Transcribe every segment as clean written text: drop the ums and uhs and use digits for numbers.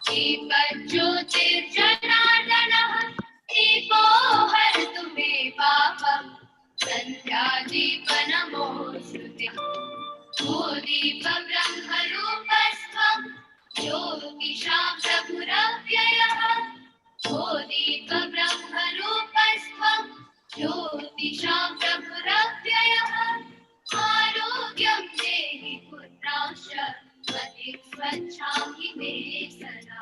दीपज्योतिर्जनार्दनः दीपो हरतु मे पापम् सन्ध्यादीपनमोऽस्तुते ओ दीपब्रह्मरूपस्त्वं ज्योतिषां प्रभुरव्ययः ओ दीपब्रह्मरूपस्त्वं ज्योतिषां प्रभुरव्ययः आरोग्यं देहि पुत्रांश्च मतिं स्वच्छामि मे सदा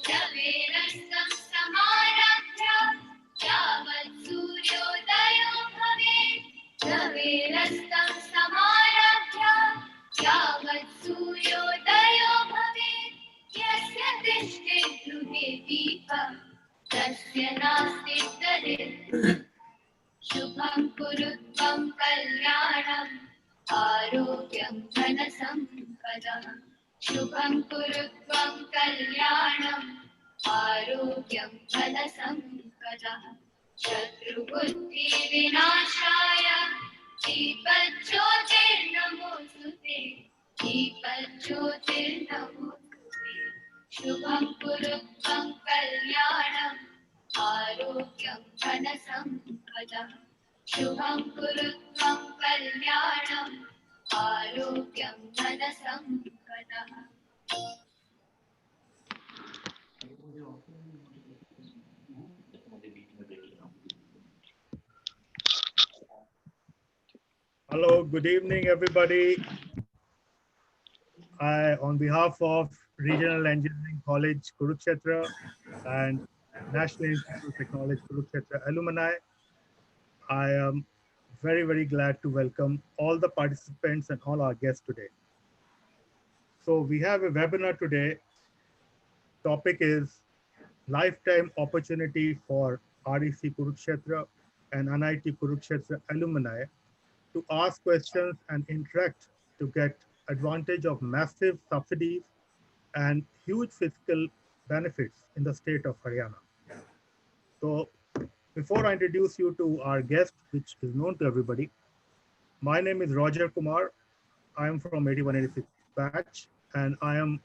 रवेरस्तं समारभ्य यावत् सूर्योदयो भवेत् रवेरस्तं समारभ्य यावत् सूर्योदयो भवेत् यस्य दृष्टे गृहे दीपं तस्य नास्ति दरिद्रम् शुभं कुरु त्वं कल्याणम् आरोग्यं धनसम्पदः शुभं कुरु त्वं कल्याणम् आरोग्यं धनसम्पदः शत्रुबुद्धिविनाशाय दीपज्योतिर्नमोऽस्तुते दीपज्योतिर्नमोऽस्तुते शुभं कुरु त्वं कल्याणम् आरोग्यं धनसम्पदः शुभं कुरु त्वं कल्याणम् आरोग्यं धनसम्पदः Hello, good evening, everybody. On behalf of Regional Engineering College, Kurukshetra, and National Institute of Technology, Kurukshetra alumni, I am very, very glad to welcome all the participants and all our guests today. So we have a webinar today. Topic is lifetime opportunity for REC Kurukshetra and NIT Kurukshetra alumni to ask questions and interact to get advantage of massive subsidies and huge fiscal benefits in the state of Haryana. So before I introduce you to our guest, which is known to everybody, my name is Roger Kumar. I am from 8186 batch, and I am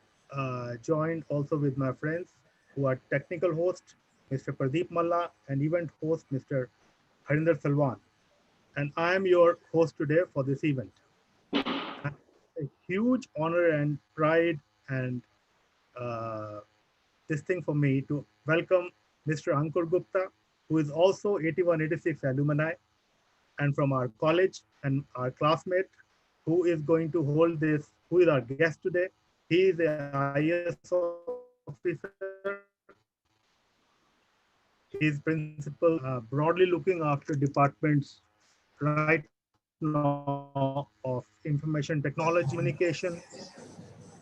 joined also with my friends who are technical host, Mr. Pradeep Malla, and event host, Mr. Harinder Salwan. And I am your host today for this event. A huge honor and pride and this thing for me to welcome Mr. Ankur Gupta, who is also 8186 alumni and from our college and our classmate, who is going to hold this, who is our guest today. He is an IS officer. He is principal, broadly looking after departments right now of information technology, communication,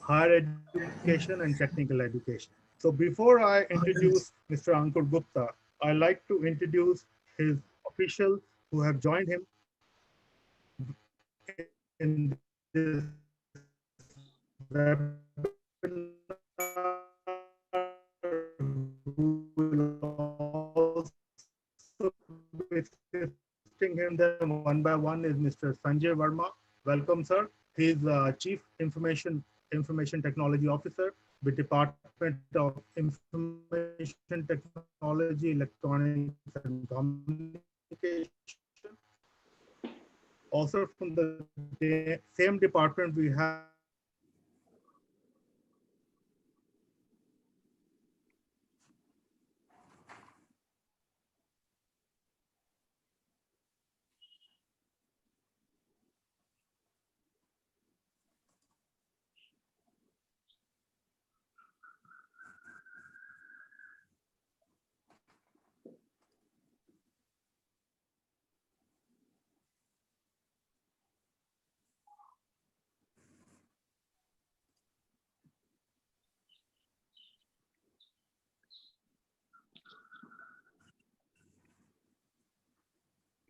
higher education, and technical education. So before I introduce Mr. Ankur Gupta, I like to introduce his officials who have joined him in this webinar, who will also be assisting him then one by one is Mr. Sanjay Verma. Welcome, sir. He is Chief Information Technology Officer with Department of Information Technology, Electronics and Communication. Also from the same department, we have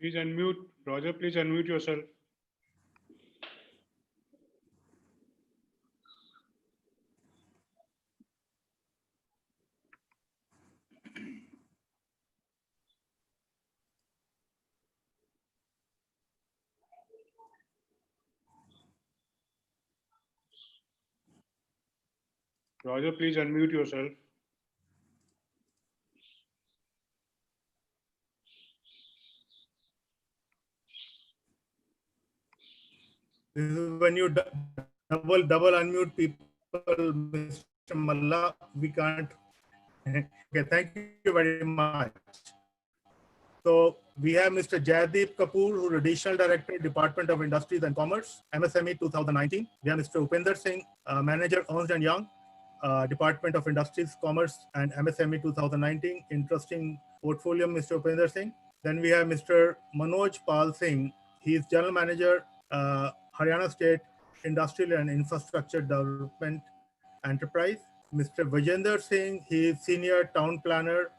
Please unmute. Roger, please unmute yourself. Roger, please unmute yourself. This is when you double unmute people, Mr. Malla. We can't. Okay, thank you very much. So we have Mr. Jaideep Kapoor, who is Additional Director, Department of Industries and Commerce, MSME 2019. We have Mr. Upinder Singh, Manager, Ernst & Young, Department of Industries, Commerce and MSME 2019. Interesting portfolio, Mr. Upinder Singh. Then we have Mr. Manoj Pal Singh. He is General Manager, Haryana State Industrial and Infrastructure Development Enterprise. Mr. Vijender Singh, he is Senior Town Planner.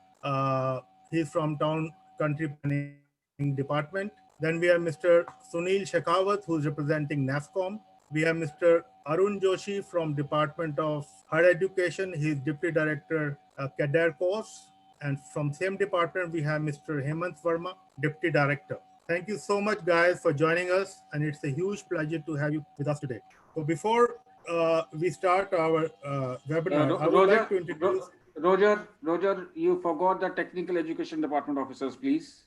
He is from Town Country Planning Department. Then we have Mr. Sunil Shekhawat, who is representing NASCOM. We have Mr. Arun Joshi from Department of Higher Education. He is Deputy Director, Cadre Course. And from same department, we have Mr. Hemant Verma, Deputy Director. Thank you so much, guys, for joining us. And it's a huge pleasure to have you with us today. So before we start our webinar, I would like to introduce... Roger, you forgot the Technical Education Department officers, please.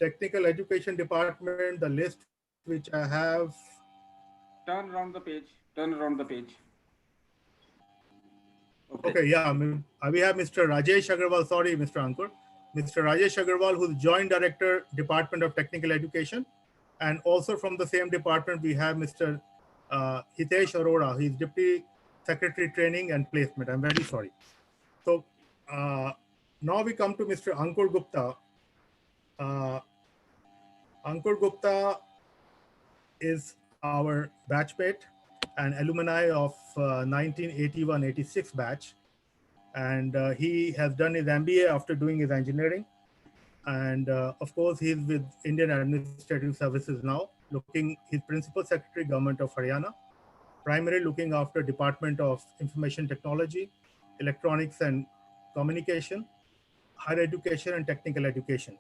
Technical Education Department, the list which I have. Turn around the page. Okay, yeah, we have Mr. Rajesh Agarwal, sorry, Mr. Ankur. Mr. Rajesh Agarwal, who's Joint Director, Department of Technical Education. And also from the same department, we have Mr. Hitesh Arora. He's Deputy Secretary Training and Placement. I'm very sorry. So now we come to Mr. Ankur Gupta. Ankur Gupta is our batchmate and alumni of 1981-86 batch. And he has done his MBA after doing his engineering. And of course, he's with Indian Administrative Services now, he's Principal Secretary, Government of Haryana, primarily looking after Department of Information Technology, Electronics and Communication, Higher Education and Technical Education.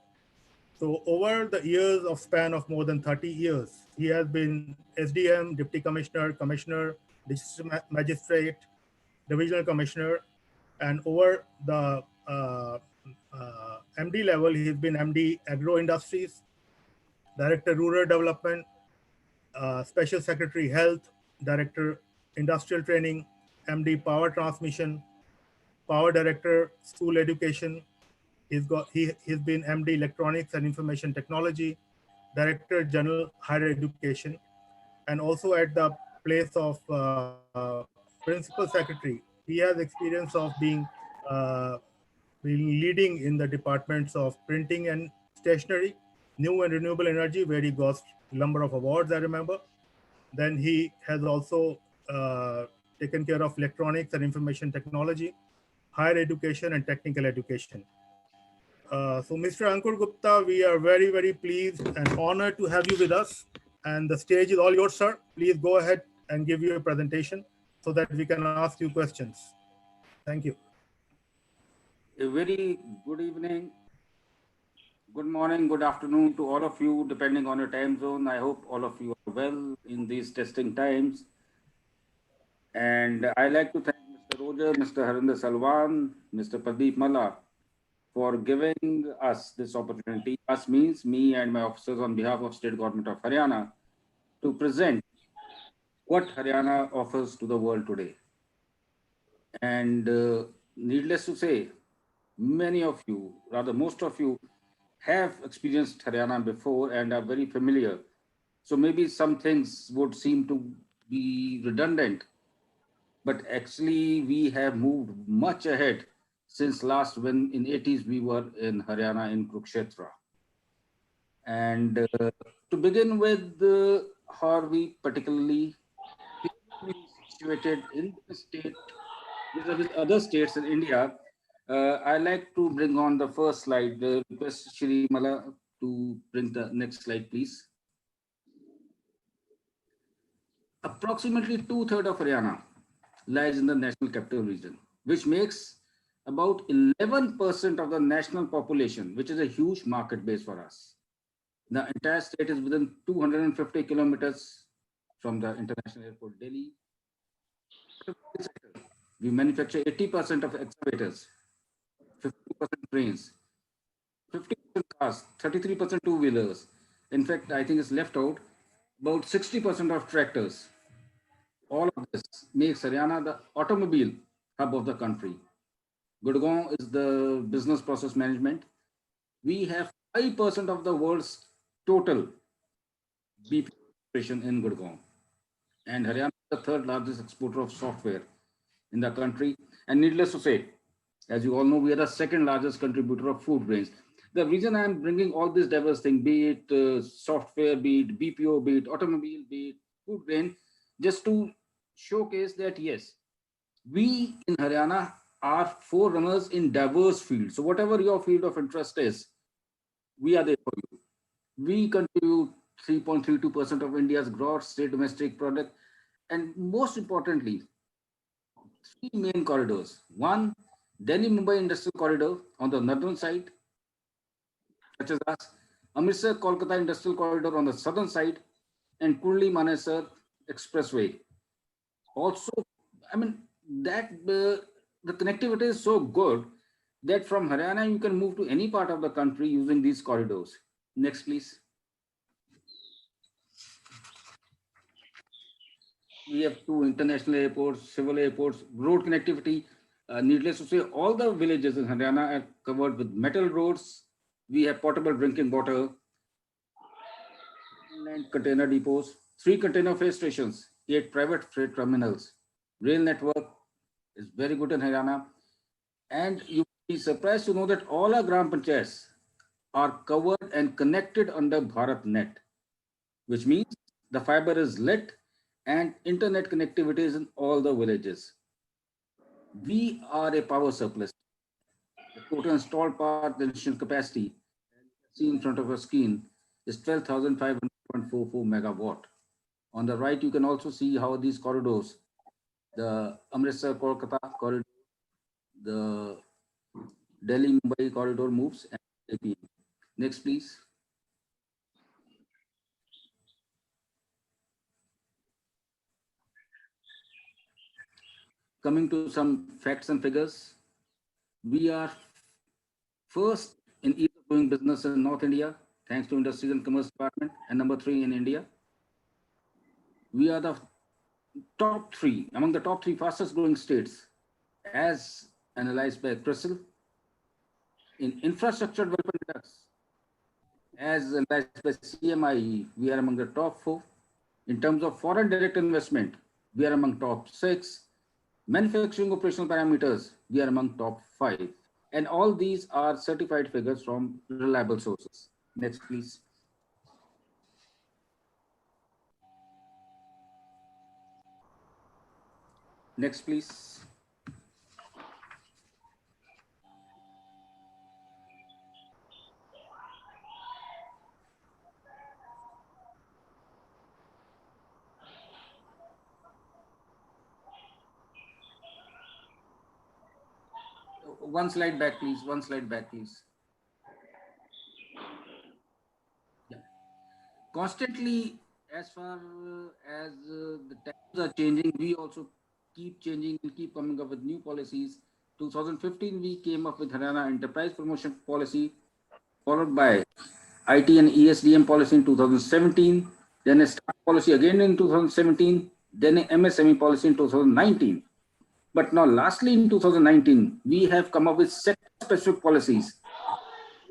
So over the years of span of more than 30 years, he has been SDM, Deputy Commissioner, Commissioner, District Magistrate, Divisional Commissioner, and over the MD level, he's been MD Agro Industries, Director Rural Development, Special Secretary Health, Director Industrial Training, MD Power Transmission, Power Director School Education. He's been MD Electronics and Information Technology, Director General Higher Education, and also at the place of Principal Secretary. He has experience of being leading in the departments of printing and stationery, new and renewable energy, where he got a number of awards, I remember. Then he has also taken care of electronics and information technology, higher education and technical education. So Mr. Ankur Gupta, we are very, very pleased and honored to have you with us. And the stage is all yours, sir. Please go ahead and give you a presentation so that we can ask you questions. Thank you. A very good evening, good morning, good afternoon to all of you, depending on your time zone. I hope all of you are well in these testing times. And I'd like to thank Mr. Roger, Mr. Harinder Salwan, Mr. Pradeep Malla for giving us this opportunity. Us means me and my officers on behalf of State Government of Haryana to present what Haryana offers to the world today. And needless to say, many of you, rather most of you, have experienced Haryana before and are very familiar. So maybe some things would seem to be redundant, but actually we have moved much ahead since last when in 80s we were in Haryana in Kurukshetra. And to begin with, how are we particularly situated in the state with other states in India? I'd like to bring on the first slide. Request Shri Malla to bring the next slide, please. Approximately 2/3 of Haryana lies in the National Capital Region, which makes about 11% of the national population, which is a huge market base for us. The entire state is within 250 kilometers from the International Airport Delhi, We manufacture 80% of excavators, 50% trains, 50% cars, 33% two-wheelers. In fact, I think it's left out about 60% of tractors. All of this makes Haryana the automobile hub of the country. Gurgaon is the business process management. We have 5% of the world's total BPO operation in Gurgaon. And Haryana is the third largest exporter of software in the country. And needless to say, as you all know, we are the second largest contributor of food grains. The reason I'm bringing all this diverse thing, be it software, be it BPO, be it automobile, be it food grain, just to showcase that yes, we in Haryana are forerunners in diverse fields. So whatever your field of interest is, we are there for you. We contribute 3.32% of India's gross state domestic product. And most importantly, three main corridors. One, Delhi-Mumbai Industrial Corridor on the northern side, such as us, Amritsar-Kolkata Industrial Corridor on the southern side, and Kurli-Manesar Expressway. Also, I mean, that the connectivity is so good that from Haryana, you can move to any part of the country using these corridors. Next, please. We have two international airports, civil airports, road connectivity. Needless to say, all the villages in Haryana are covered with metal roads. We have potable drinking water, and container depots, 3 container freight stations, 8 private freight terminals. Rail network is very good in Haryana. And you'll be surprised to know that all our Gram Panchayats are covered and connected under BharatNet, which means the fiber is lit and internet connectivity is in all the villages. We are a power surplus. The total installed power generation capacity, as you see in front of your screen, is 12,500.44 megawatt. On the right, you can also see how these corridors, the Amritsar-Kolkata corridor, the Delhi-Mumbai corridor moves, and APM. Next, please. Coming to some facts and figures, we are first in ease of doing business in North India, thanks to Industries and Commerce Department, and number 3 in India. We are the top 3, among the top 3 fastest growing states, as analyzed by CRISIL. In infrastructure development index, as analyzed by CMI, we are among the top 4. In terms of foreign direct investment, we are among top 6. Manufacturing operational parameters, we are among top 5. And all these are certified figures from reliable sources. Next, please. Next, please. One slide back, please. One slide back, please. Yeah. Constantly, as far as the times are changing, we also keep changing and keep coming up with new policies. 2015, we came up with Haryana Enterprise Promotion Policy, followed by IT and ESDM policy in 2017, then a staff policy again in 2017, then a MSME policy in 2019. But now, lastly, in 2019, we have come up with sector-specific policies: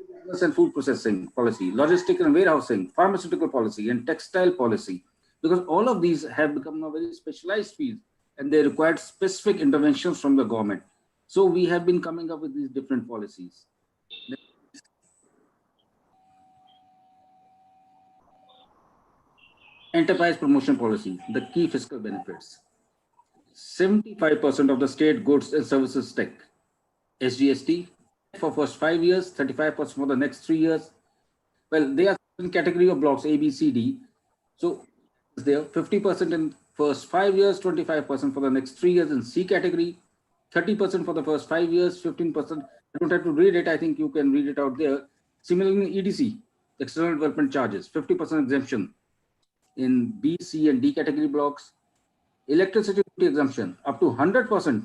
business and food processing policy, logistics and warehousing, pharmaceutical policy, and textile policy. Because all of these have become a very specialized field, and they required specific interventions from the government. So we have been coming up with these different policies. Enterprise promotion policy, the key fiscal benefits. 75% of the state goods and services tax, SGST, for first 5 years, 35% for the next 3 years. Well, they are in category of blocks A, B, C, D. So there 50% in first 5 years, 25% for the next 3 years in C category, 30% for the first 5 years, 15%. I don't have to read it. I think you can read it out there. Similarly, in EDC, external development charges, 50% exemption in B, C, and D category blocks. Electricity duty exemption up to 100%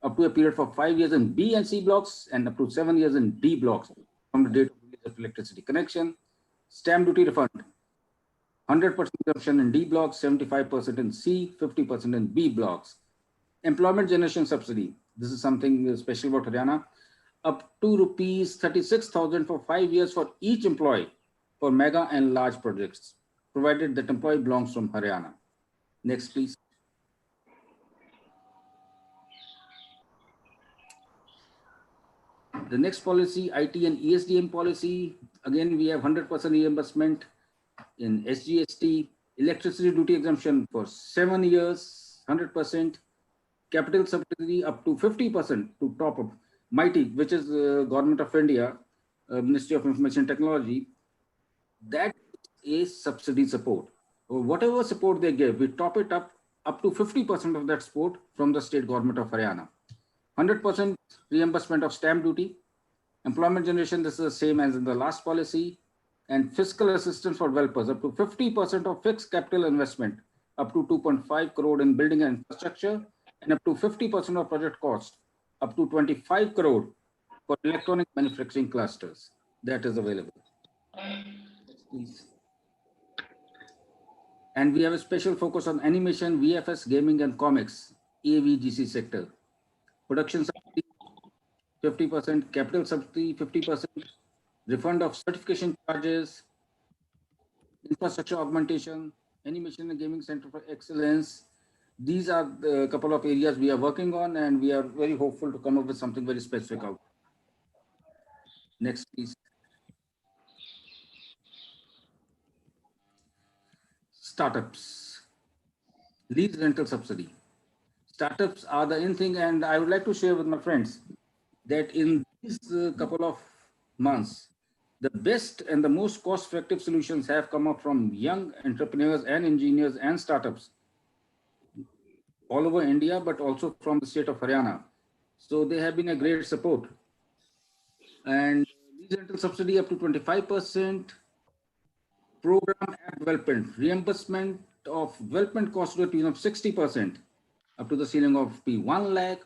up to a period for 5 years in B and C blocks and up to 7 years in D blocks from the date of release of electricity connection. Stamp duty refund, 100% exemption in D blocks, 75% in C, 50% in B blocks. Employment generation subsidy. This is something special about Haryana. Up to rupees 36,000 for 5 years for each employee for mega and large projects, provided that employee belongs from Haryana. Next, please. The next policy, IT and ESDM policy. Again, we have 100% reimbursement in SGST, electricity duty exemption for 7 years, 100%, capital subsidy up to 50% to top up. MITI, which is Government of India, Ministry of Information Technology, that is subsidy support. Whatever support they give, we top it up to 50% of that support from the state government of Haryana. 100% reimbursement of stamp duty. Employment generation, this is the same as in the last policy. And fiscal assistance for developers, up to 50% of fixed capital investment, up to 2.5 crore in building and infrastructure, and up to 50% of project cost, up to 25 crore for electronic manufacturing clusters. That is available. Please. And we have a special focus on animation, VFS, gaming, and comics, AVGC sector. Production subsidy, 50%, capital subsidy, 50%, refund of certification charges, infrastructure augmentation, animation and gaming center for excellence. These are the couple of areas we are working on, and we are very hopeful to come up with something very specific out. Next, please. Startups, lease rental subsidy. Startups are the in thing, and I would like to share with my friends that in these couple of months, the best and the most cost-effective solutions have come up from young entrepreneurs and engineers and startups all over India, but also from the state of Haryana. So they have been a great support. And lease rental subsidy up to 25%, program app development, reimbursement of development cost to the tune of 60%, up to the ceiling of P1 lakh,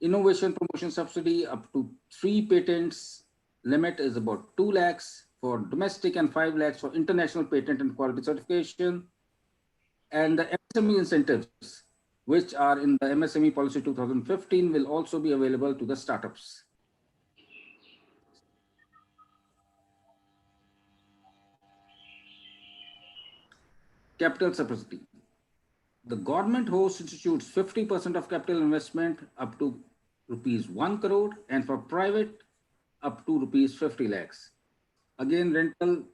innovation promotion subsidy up to 3 patents, limit is about 2 lakhs for domestic and 5 lakhs for international patent and quality certification, and the MSME incentives, which are in the MSME policy 2015, will also be available to the startups. Capital subsidy. The government host institutes 50% of capital investment up to rupees 1 crore, and for private up to rupees 50 lakhs. Again, rental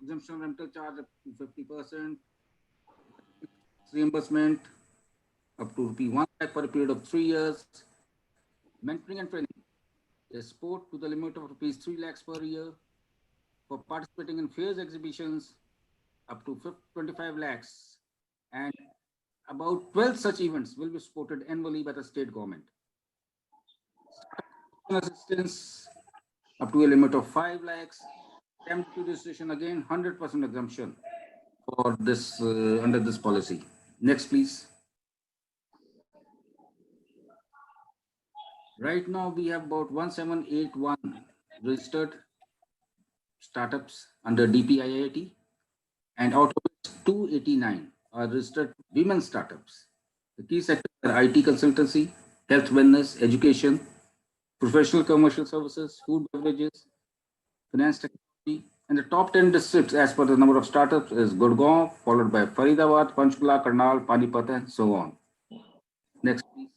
exemption rental charge up to 50%, reimbursement up to rupee 1 lakh for a period of 3 years. Mentoring and training is support to the limit of rupees 3 lakhs per year. For participating in fairs, exhibitions, up to 25 lakhs, and about 12 such events will be supported annually by the state government. Assistance up to a limit of 5 lakhs. Stamp duty registration, again 100% exemption for this under this policy. Next, please. Right now we have about 1781 registered startups under DPIIT, and out of which 289 are registered women startups. The key sectors are IT consultancy, health wellness, education, professional commercial services, food beverages, finance technology, and the top 10 districts as per the number of startups is Gurgaon, followed by Faridabad, Panchkula, Karnal, Panipat, and so on. Next, please.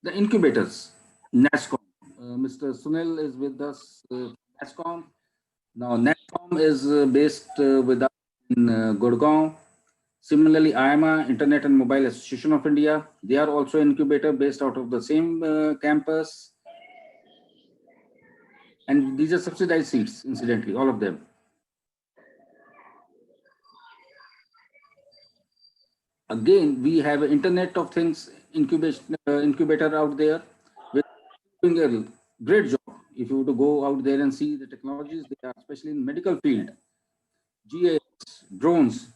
The incubators, NASSCOM. Mr. Sunil is with us, NASSCOM. Now, NASSCOM is based with us in Gurgaon. Similarly, IMA, Internet and Mobile Association of India, they are also incubator based out of the same campus. And these are subsidized seats, incidentally, all of them. Again, we have an Internet of Things incubator out there. We're doing a great job. If you were to go out there and see the technologies, they are especially in medical field, GIS, drones,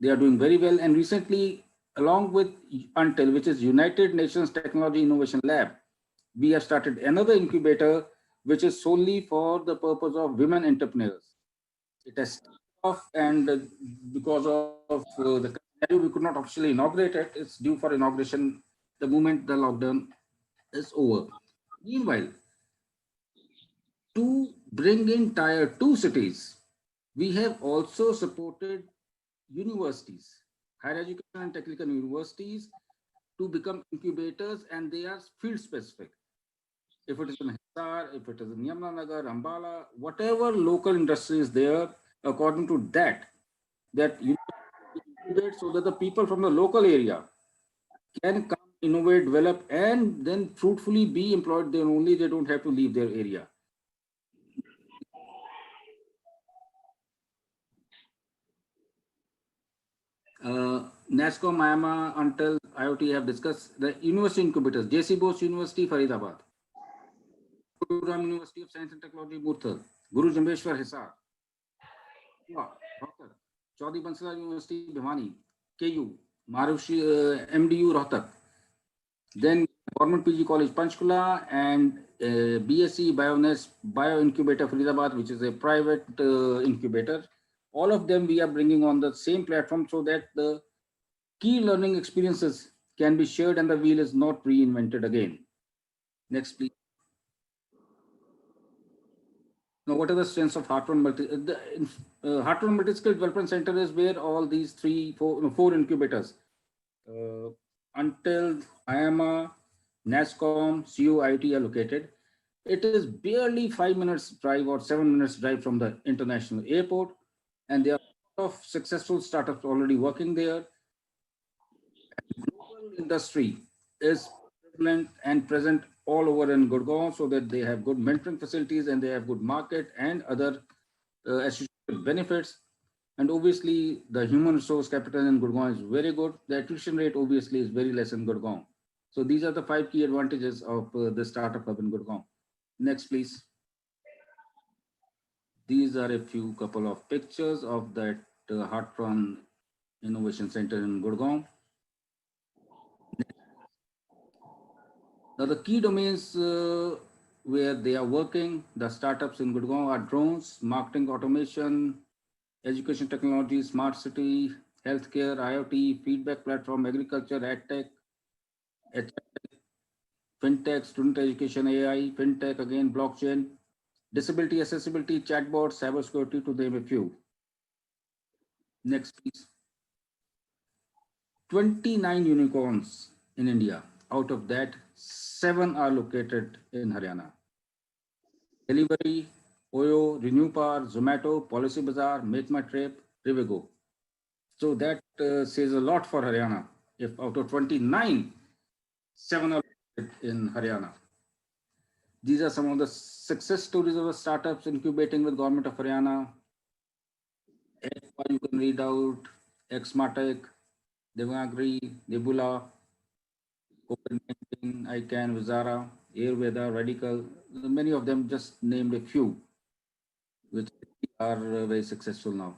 They are doing very well. And recently, along with UNTIL, which is United Nations Technology Innovation Lab, we have started another incubator, which is solely for the purpose of women entrepreneurs. It has started off, and because of the scenario, we could not officially inaugurate it. It's due for inauguration the moment the lockdown is over. Meanwhile, to bring in tier 2 cities, we have also supported universities, higher education and technical universities, to become incubators, and they are field specific. If it is in Hisar, if it is in Yamunanagar, Ambala, whatever local industry is there, according to that you incubate so that the people from the local area can come, innovate, develop, and then fruitfully be employed there only. They don't have to leave their area. NASCOM, IAMA, until IoT have discussed the university incubators. JC Bose University, Faridabad. Guru Ram University of Science and Technology, Murthal. Guru Jambeshwar, Hisar. Rohtak. Chaudhary Bansal University, Bhiwani. KU. Maharshi MDU, Rohtak. Then Government PG College, Panchkula, and BSc Bio Incubator, Faridabad, which is a private incubator. All of them we are bringing on the same platform so that the key learning experiences can be shared and the wheel is not reinvented again. Next, please. Now, what are the strengths of Heartland Heartland Multi-Skill Development Center is where all these four incubators, until IAMA, NASCOM, CUIT are located. It is barely 5 minutes drive or 7 minutes drive from the international airport, and there are a lot of successful startups already working there. Global industry is prevalent and present all over in Gurgaon, so that they have good mentoring facilities and they have good market and other associated benefits. And obviously, the human resource capital in Gurgaon is very good. The attrition rate obviously is very less in Gurgaon. So these are the 5 key advantages of the startup hub in Gurgaon. Next, please. These are a few couple of pictures of that Heartland Innovation Center in Gurgaon. Now, the key domains where they are working, the startups in Gurgaon, are drones, marketing automation, education technology, smart city, healthcare, IoT, feedback platform, agriculture, edtech, fintech, student education, AI, fintech, again, blockchain, disability accessibility, chatbot, cybersecurity, to name a few. Next, please. 29 unicorns in India. Out of that, 7 are located in Haryana. Delivery, Oyo, RenewPower, Zomato, Policy Bazaar, Make My Trip, Rivigo. So that says a lot for Haryana. If out of 29, 7 are located in Haryana. These are some of the success stories of the startups incubating with Government of Haryana. You can read out Xmartech, Devagri, Nebula, Open-Banking, ICANN, Vizara, Ayurveda, Radical. Many of them, just named a few, which are very successful now.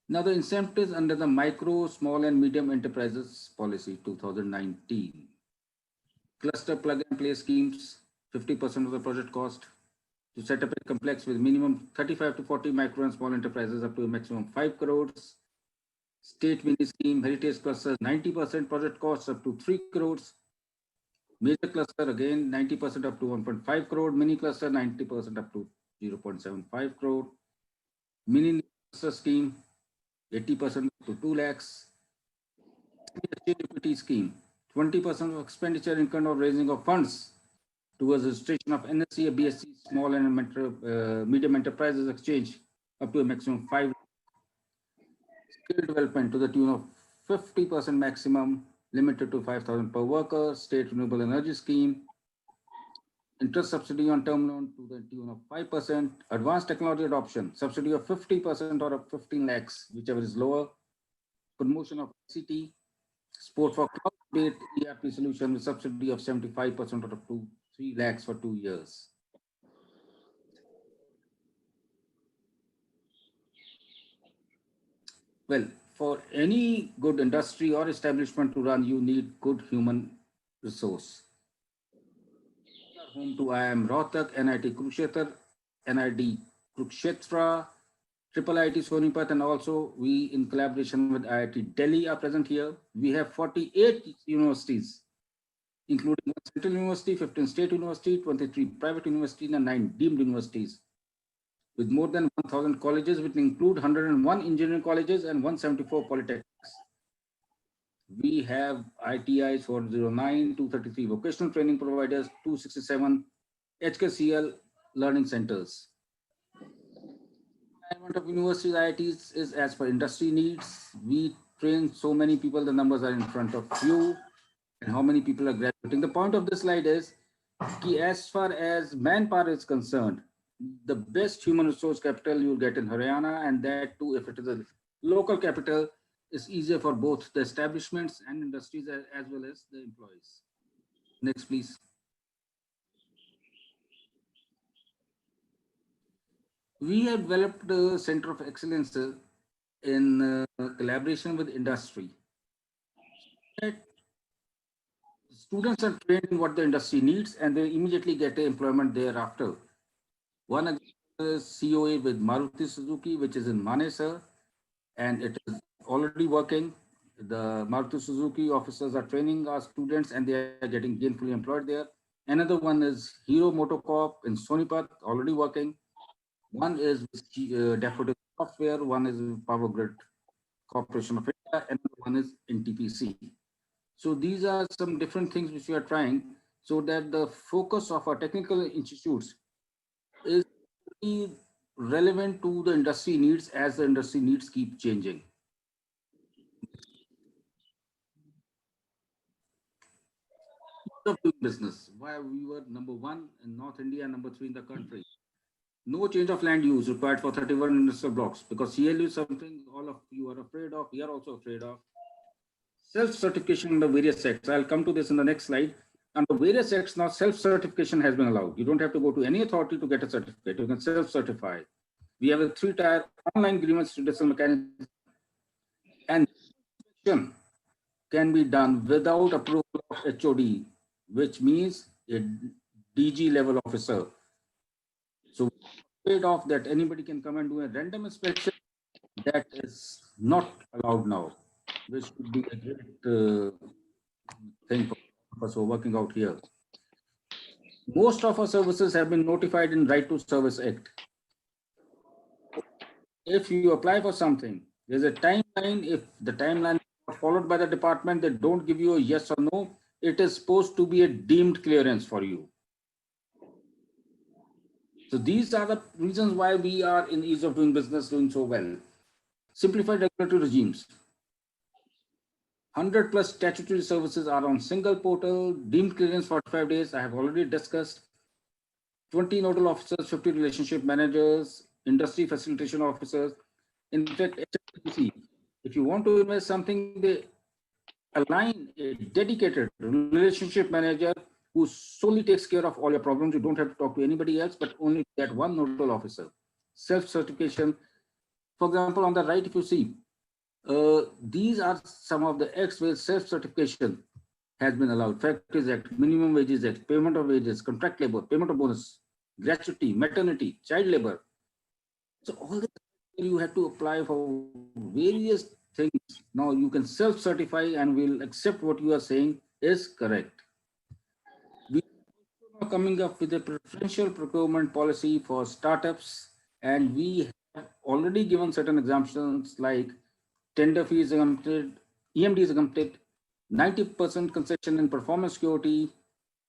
Now, the incentives under the Micro, Small and Medium Enterprises Policy 2019. Cluster plug and play schemes, 50% of the project cost. To set up a complex with minimum 35 to 40 micro and small enterprises up to a maximum 5 crores. State mini scheme, heritage clusters, 90% project costs up to 3 crores. Major cluster, again, 90% up to 1.5 crore. Mini cluster, 90% up to 0.75 crore. Mini cluster scheme, 80% up to 2 lakhs. Equity scheme, 20% of expenditure income of raising of funds towards registration of NSE, BSE, small and medium enterprises exchange up to a maximum 5. Skill development to the tune of 50% maximum, limited to 5,000 per worker. State renewable energy scheme. Interest subsidy on term loan to the tune of 5%. Advanced technology adoption, subsidy of 50% or of 15 lakhs, whichever is lower. Promotion of ICT. Support for cloud-based ERP solution with subsidy of 75% or up to 3 lakhs for 2 years. Well, for any good industry or establishment to run, you need good human resource. We are home to IIM Rohtak, NIT Kurukshetra, NIT Kurukshetra, Triple IT Sonipat, and also we, in collaboration with IIT Delhi, are present here. We have 48 universities, including one central university, 15 state university, 23 private universities, and 9 deemed universities, with more than 1,000 colleges, which include 101 engineering colleges and 174 polytechnics. We have ITIs 409, 233 vocational training providers, 267 HKCL learning centers. Amount of universities, IITs is as per industry needs. We train so many people, the numbers are in front of you, and how many people are graduating. The point of this slide is, as far as manpower is concerned, the best human resource capital you'll get in Haryana, and that too, if it is a local capital, is easier for both the establishments and industries as well as the employees. Next, please. We have developed a center of excellence in collaboration with industry. Students are trained in what the industry needs and they immediately get employment thereafter. One example is COA with Maruti Suzuki, which is in Manesar, and it is already working. The Maruti Suzuki officers are training our students and they are getting gainfully employed there. Another one is Hero Motocorp in Sonipat, already working. One is Daffodil Software, one is Power Grid Corporation of India, and one is NTPC. So these are some different things which we are trying so that the focus of our technical institutes is relevant to the industry needs as the industry needs keep changing. Of doing business, why we were number 1 in North India, number 3 in the country. No change of land use required for 31 industrial blocks, because CLU is something all of you are afraid of, we are also afraid of. Self-certification under various sects. I'll come to this in the next slide. Under various sects, now self-certification has been allowed. You don't have to go to any authority to get a certificate. You can self-certify. We have a 3-tier online grievance judicial mechanism, and can be done without approval of HOD, which means a DG level officer. So afraid of that anybody can come and do a random inspection. That is not allowed now, which would be a great thing for us who are working out here. Most of our services have been notified in Right to Service Act. If you apply for something, there's a timeline. If the timeline is not followed by the department, they don't give you a yes or no. It is supposed to be a deemed clearance for you. So these are the reasons why we are in ease of doing business doing so well. Simplified regulatory regimes. 100 plus statutory services are on single portal, deemed clearance 45 days. I have already discussed. 20 nodal officers, 50 relationship managers, industry facilitation officers. In fact, HSBC, if you want to invest something, they align a dedicated relationship manager who solely takes care of all your problems. You don't have to talk to anybody else, but only that one nodal officer. Self-certification. For example, on the right, if you see, these are some of the acts where self-certification has been allowed. Factories Act, Minimum Wages Act, payment of wages, contract labor, payment of bonus, gratuity, maternity, child labor. So all this you have to apply for various things. Now you can self-certify and we'll accept what you are saying is correct. We are coming up with a preferential procurement policy for startups, and we have already given certain exemptions like tender fees exempted, EMD is exempted, 90% concession in performance security,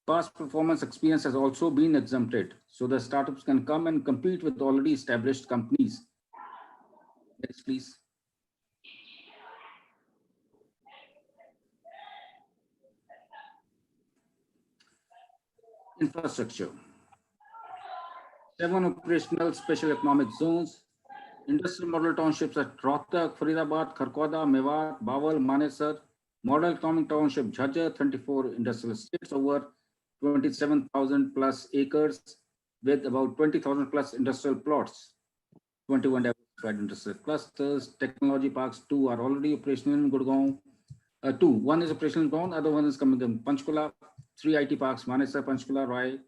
past performance experience has also been exempted. So the startups can come and compete with already established companies. Next, please. Infrastructure. 7 operational special economic zones, industrial model townships at Rohtak, Faridabad, Kharkhoda, Mewat, Bawal, Manesar, model economic township Jhajjar, 24 industrial estates over 27,000 plus acres with about 20,000 plus industrial plots, 21 industrial clusters. Technology parks 2 are already operational in Gurgaon. Two, one is operational in Gurgaon, other one is coming in Panchkula. 3 IT parks, Manesar, Panchkula, Roy.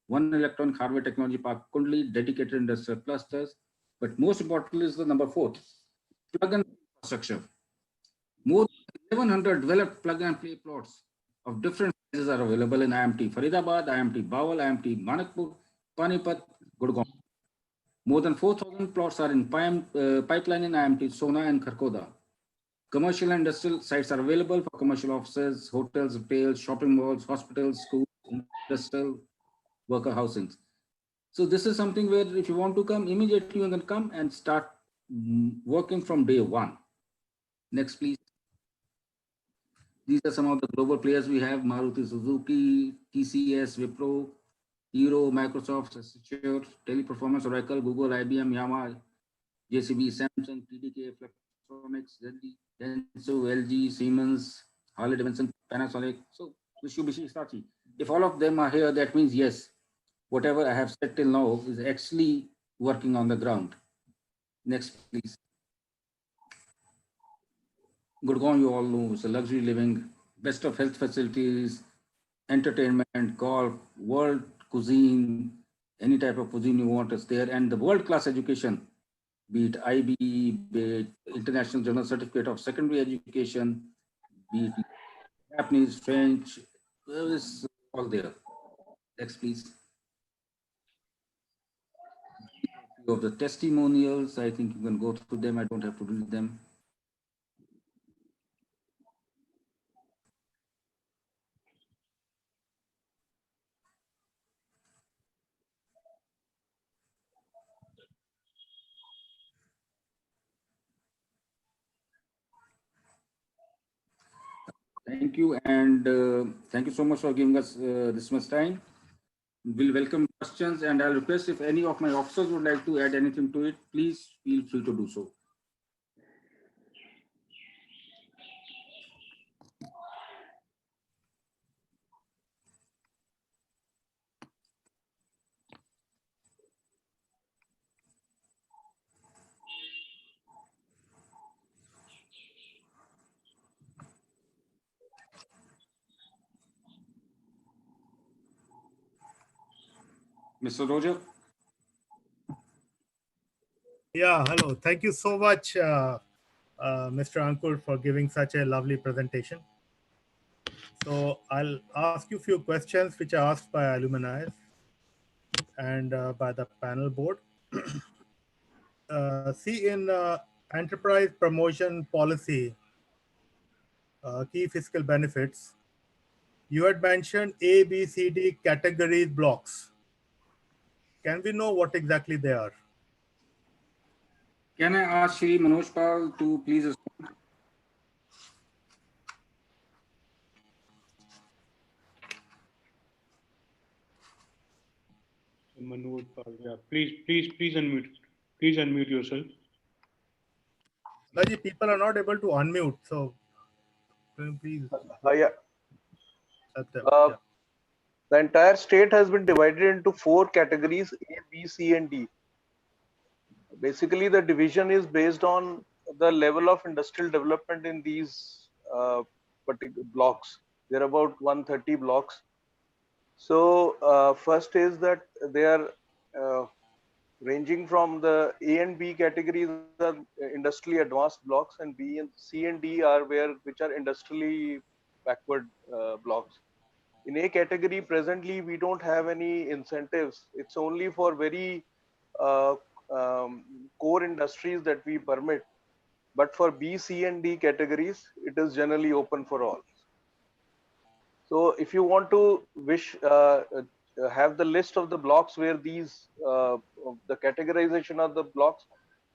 1 electronic hardware technology park, Kundli, dedicated industrial clusters. But most importantly is the number 4, plug and play infrastructure. More than 1100 developed plug and play plots of different sizes are available in IMT Faridabad, IMT Bawal, IMT Manakpur, Panipat, Gurgaon. More than 4,000 plots are in pipeline in IMT Sona and Kharkoda. Commercial and industrial sites are available for commercial offices, hotels, retail, shopping malls, hospitals, schools, industrial worker housings. So this is something where if you want to come, immediately you can come and start working from day one. Next, please. These are some of the global players we have: Maruti Suzuki, TCS, Wipro, Hero, Microsoft, Accenture, Teleperformance, Oracle, Google, IBM, Yamaha, JCB, Samsung, TDK, Flextronics, Dentsu, LG, Siemens, Harley Davidson, Panasonic. So Mitsubishi, Hitachi. If all of them are here, that means yes, whatever I have said till now is actually working on the ground. Next, please. Gurgaon, you all know, it's a luxury living, best of health facilities, entertainment, golf, world cuisine, any type of cuisine you want is there, and the world-class education, be it IB, be it International Journal Certificate of Secondary Education, be it Japanese, French, it's all there. Next, please. A few of the testimonials, I think you can go through them. I don't have to read them. Thank you, and thank you so much for giving us this much time. We'll welcome questions, and I'll request if any of my officers would like to add anything to it, please feel free to do so. Mr. Roger? Yeah, hello. Thank you so much, Mr. Ankur, for giving such a lovely presentation. So I'll ask you a few questions which are asked by alumni and by the panel board. See, in enterprise promotion policy, key fiscal benefits, you had mentioned A, B, C, D categories blocks. Can we know what exactly they are? Can I ask Shri Manoj Pal to please respond? Manoj Pal, yeah. Please unmute. Please unmute yourself. Raji, people are not able to unmute, so please. Yeah. Accept them. Yeah. The entire state has been divided into 4 categories: A, B, C, and D. Basically, the division is based on the level of industrial development in these particular blocks. There are about 130 blocks. So first is that they are ranging from the A and B categories are industrially advanced blocks, and B and C and D are which are industrially backward blocks. In A category, presently we don't have any incentives. It's only for very core industries that we permit. But for B, C, and D categories, it is generally open for all. So if you want to have the list of the blocks where these the categorization of the blocks,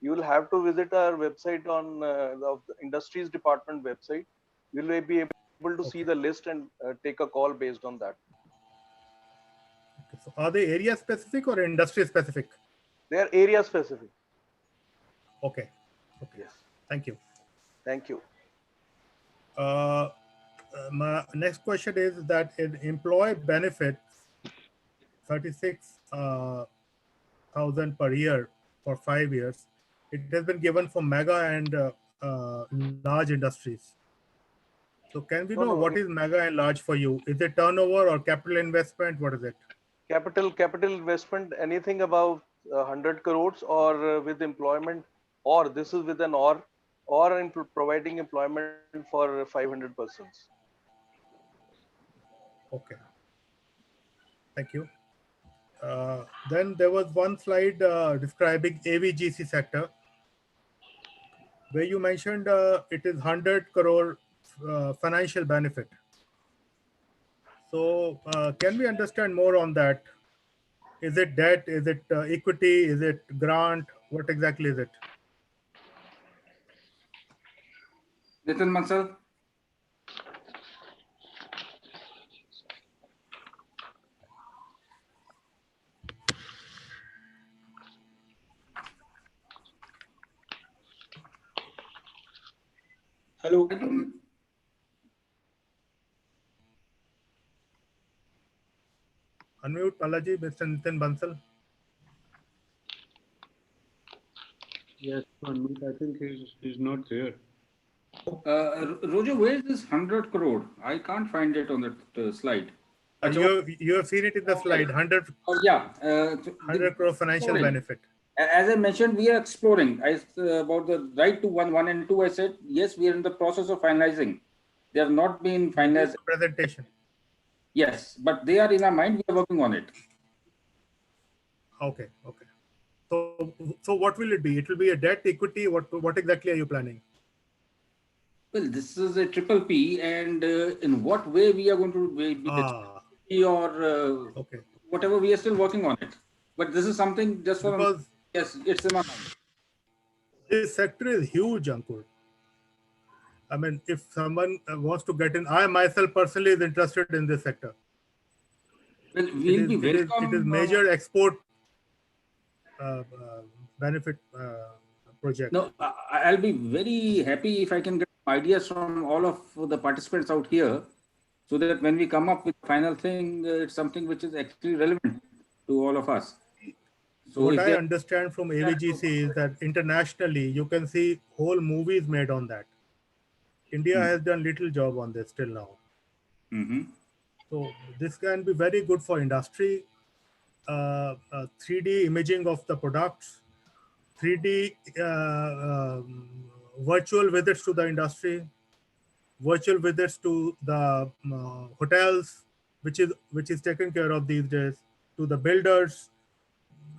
you will have to visit our website on the industries department website. You will be able to see the list and take a call based on that. Okay. So are they area specific or industry specific? They are area specific. Okay. Okay. Yes. Thank you. Thank you. My next question is that in employee benefits, 36,000 per year for 5 years. It has been given for mega and large industries. So can we No, know no, what is mega and large for you? Is it turnover or capital investment? What is it? capital investment, anything above 100 crores or with employment, or this is with an or in providing employment for 500 persons. Okay, thank you. Then there was one slide describing AVGC sector, where you mentioned it is 100 crore financial benefit. So can we understand more on that? Is it debt? Is it equity? Is it grant? What exactly is it? Nitin Mansal? Hello. Unmute Balaji, Mr. Nitin Bansal. Yes, unmute. I think he's not there. Roger, where is this 100 crore? I can't find it on that slide. You have seen it in the slide, 100 Yeah. 100 crore financial benefit. As I mentioned, we are exploring. About the right to one and two, I said, yes, we are in the process of finalizing. They have not been finalized. Presentation. Yes, but they are in our mind. We are working on it. Okay, okay. So what will it be? It will be a debt, equity. What exactly are you planning? Well, this is a triple P, and in what way we are going to be or okay, whatever, we are still working on it. But this is something just for because yes, it's in our mind. This sector is huge, Ankur. I mean, if someone wants to get in, I myself personally is interested in this sector. Well, we'll be welcome. It is major export benefit project. No, I'll be very happy if I can get ideas from all of the participants out here, so that when we come up with the final thing, it's something which is actually relevant to all of us. So what I understand from AVGC is that internationally, you can see whole movies made on that. India has done little job on this till now. So this can be very good for industry, 3D imaging of the products, 3D virtual visits to the industry, virtual visits to the hotels, which is taken care of these days, to the builders.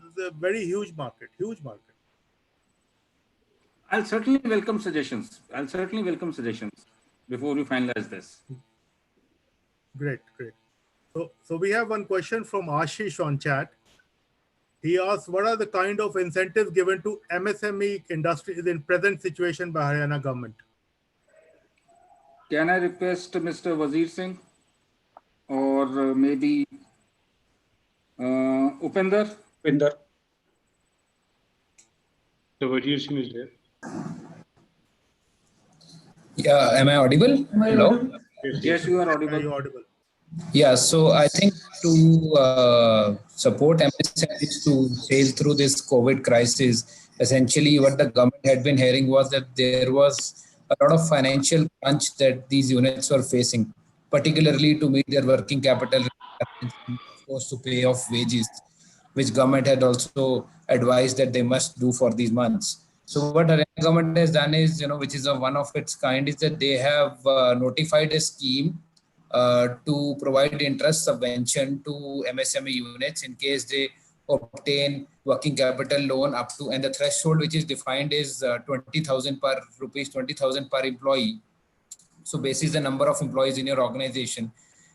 It's a very huge market, huge market. I'll certainly welcome suggestions. Before we finalize this. Great, great. So we have one question from Ashish on chat. He asks, what are the kind of incentives given to MSME industries in present situation by Haryana government? Can I request Mr. Wazir Singh or maybe Upinder? Upinder. The Wazir Singh is there. Yeah, am I audible? Hello? Yes, you are audible. Are you audible? Yeah, so I think to support MSMEs to sail through this COVID crisis, essentially what the government had been hearing was that there was a lot of financial crunch that these units were facing, particularly to meet their working capital requirements, forced to pay off wages, which government had also advised that they must do for these months. So what the government has done is, which is one of its kind, is that they have notified a scheme to provide interest subvention to MSME units in case they obtain working capital loan up to, and the threshold which is defined is 20,000 per rupees, 20,000 per employee. So basis the number of employees in your organization,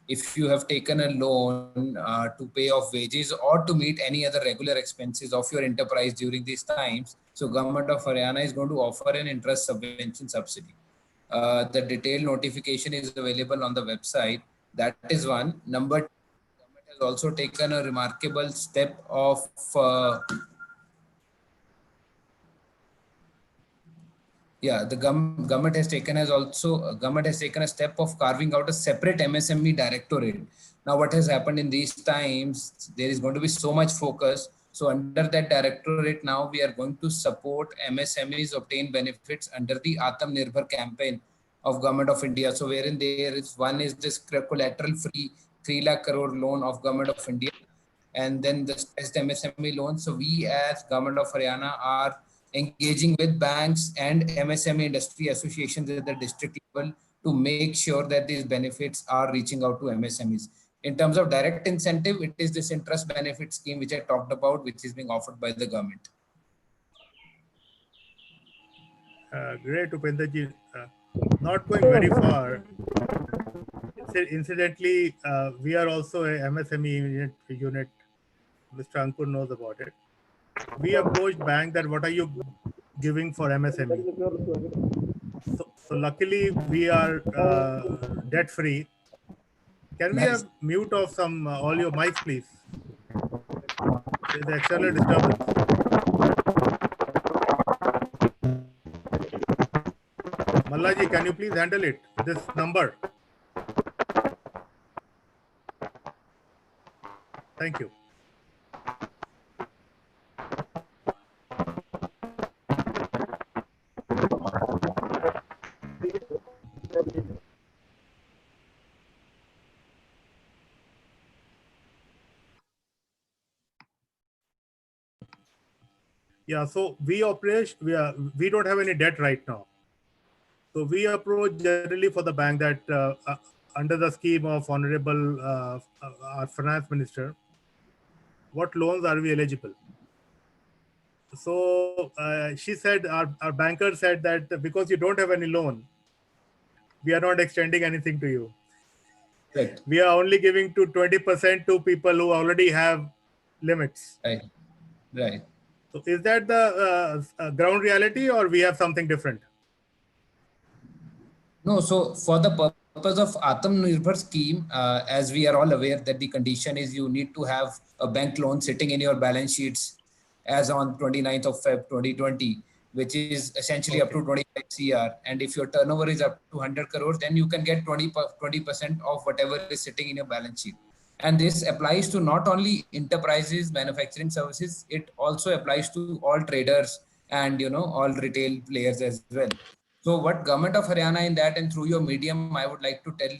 if you have taken a loan to pay off wages or to meet any other regular expenses of your enterprise during these times, so government of Haryana is going to offer an interest subvention subsidy. The detailed notification is available on the website. That is one. Number two, the government has also taken a remarkable step of the government has taken a step of carving out a separate MSME directorate. Now, what has happened in these times, there is going to be so much focus So under that directorate, now we are going to support MSMEs obtain benefits under the Atmanirbhar campaign of Government of India. So wherein there is one is this collateral free 3 lakh crore loan of Government of India, and then the stressed MSME loan. So we as Government of Haryana are engaging with banks and MSME industry associations at the district level to make sure that these benefits are reaching out to MSMEs. In terms of direct incentive, it is this interest benefit scheme which I talked about, which is being offered by the government. Great, Upendraji. Not going very far. Incidentally, we are also a MSME unit. Mr. Ankur knows about it. We approached bank that what are you giving for MSME? So luckily we are debt free. Can we have mute of some all your mics, please? There's external disturbance. Mallaji, can you please handle it? This number. Thank you. Yeah, so we don't have any debt right now. So we approach generally for the bank that under the scheme of Honorable our Finance Minister, what loans are we eligible? So she said, our banker said that because you don't have any loan, we are not extending anything to you. Right. We are only giving to 20% to people who already have limits. Right. Right. So is that the ground reality, or we have something different? No, so for the purpose of Atmanirbhar scheme, as we are all aware that the condition is you need to have a bank loan sitting in your balance sheets as on 29th of Feb 2020, which is essentially up to 25 CR. And if your turnover is up to 100 crores, then you can get 20% of whatever is sitting in your balance sheet. And this applies to not only enterprises, manufacturing services, it also applies to all traders and, all retail players as well. So what Government of Haryana in that, and through your medium, I would like to tell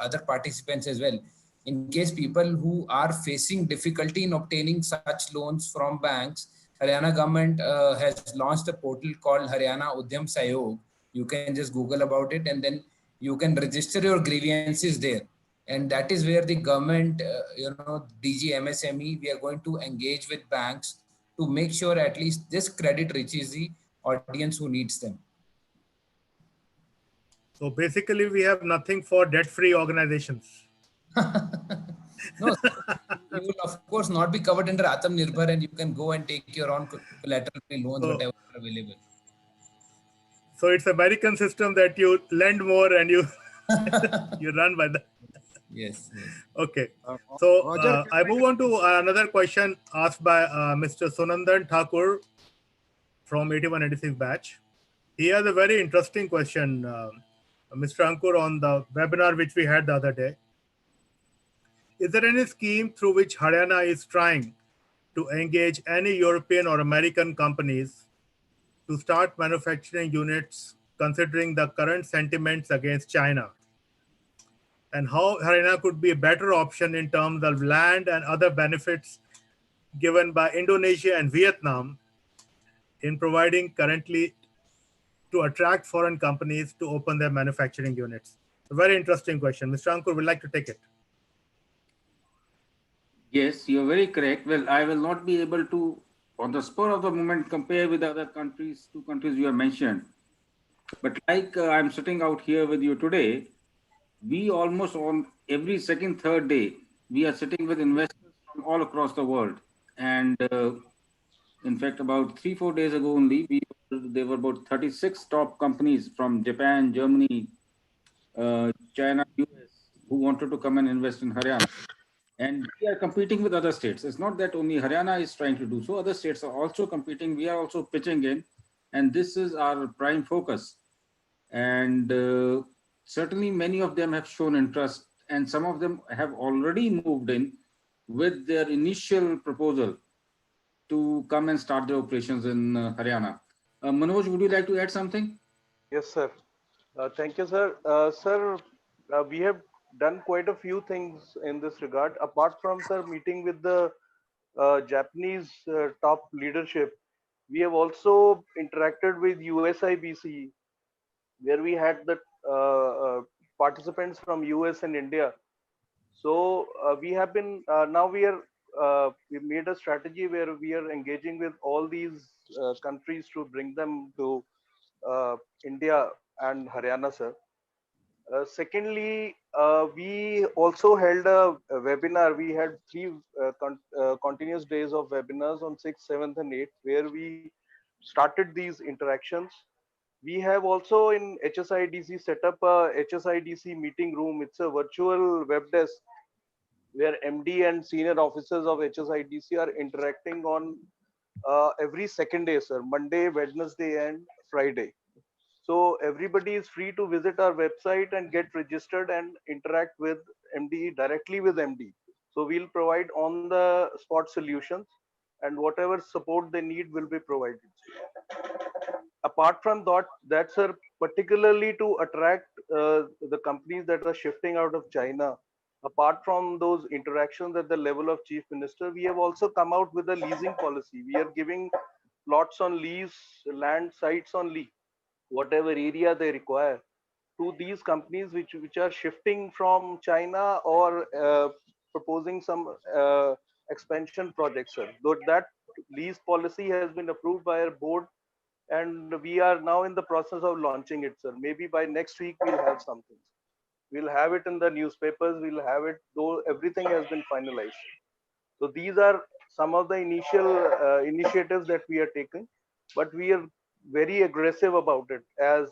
other participants as well, in case people who are facing difficulty in obtaining such loans from banks, Haryana government has launched a portal called Haryana Udyam Sahayog. You can just Google about it, and then you can register your grievances there. And that is where the government, DG MSME, we are going to engage with banks to make sure at least this credit reaches the audience who needs them. So basically we have nothing for debt-free organizations. No, you will of course not be covered under Atmanirbhar, and you can go and take your own collateral free loans, whatever are available. So it's American system that you lend more and you you run by that. Yes. Okay. So I move on to another question asked by Mr. Sunandan Thakur from 8186 batch. He has a very interesting question, Mr. Ankur, on the webinar which we had the other day. Is there any scheme through which Haryana is trying to engage any European or American companies to start manufacturing units considering the current sentiments against China? And how Haryana could be a better option in terms of land and other benefits given by Indonesia and Vietnam in providing currently to attract foreign companies to open their manufacturing units? A very interesting question. Mr. Ankur would like to take it. Yes, you're very correct. Well, I will not be able to, on the spur of the moment, compare with other countries, two countries you have mentioned. But like I'm sitting out here with you today, we almost on every second, third day, we are sitting with investors from all across the world. And in fact, about 3-4 days ago only, there were about 36 top companies from Japan, Germany, China, US, who wanted to come and invest in Haryana. And we are competing with other states. It's not that only Haryana is trying to do so. Other states are also competing. We are also pitching in. And this is our prime focus. And certainly many of them have shown interest. And some of them have already moved in with their initial proposal. to come and start their operations in Haryana. Manoj, would you like to add something? Yes, sir. Thank you, sir. Sir, we have done quite a few things in this regard. Apart from, sir, meeting with the Japanese top leadership, we have also interacted with USIBC, where we had the participants from US and India. So we have been now we made a strategy where we are engaging with all these countries to bring them to India and Haryana, sir. Secondly, we also held a webinar. We had three continuous days of webinars on 6th, 7th, and 8th, where we started these interactions. We have also in HSIDC set up a HSIDC meeting room. It's a virtual web desk where MD and senior officers of HSIDC are interacting on every second day, sir, Monday, Wednesday, and Friday. So everybody is free to visit our website and get registered and interact with MD directly with MD. So we'll provide on the spot solutions, and whatever support they need will be provided. Apart from that, sir, particularly to attract the companies that are shifting out of China, apart from those interactions at the level of chief minister, we have also come out with a leasing policy. We are giving plots on lease, land sites on lease, whatever area they require, to these companies which are shifting from China or proposing some expansion projects, sir. Though that lease policy has been approved by our board, and we are now in the process of launching it, sir. Maybe by next week we'll have something. We'll have it in the newspapers. We'll have it, though everything has been finalized. So these are some of the initial initiatives that we are taking, but we are very aggressive about it as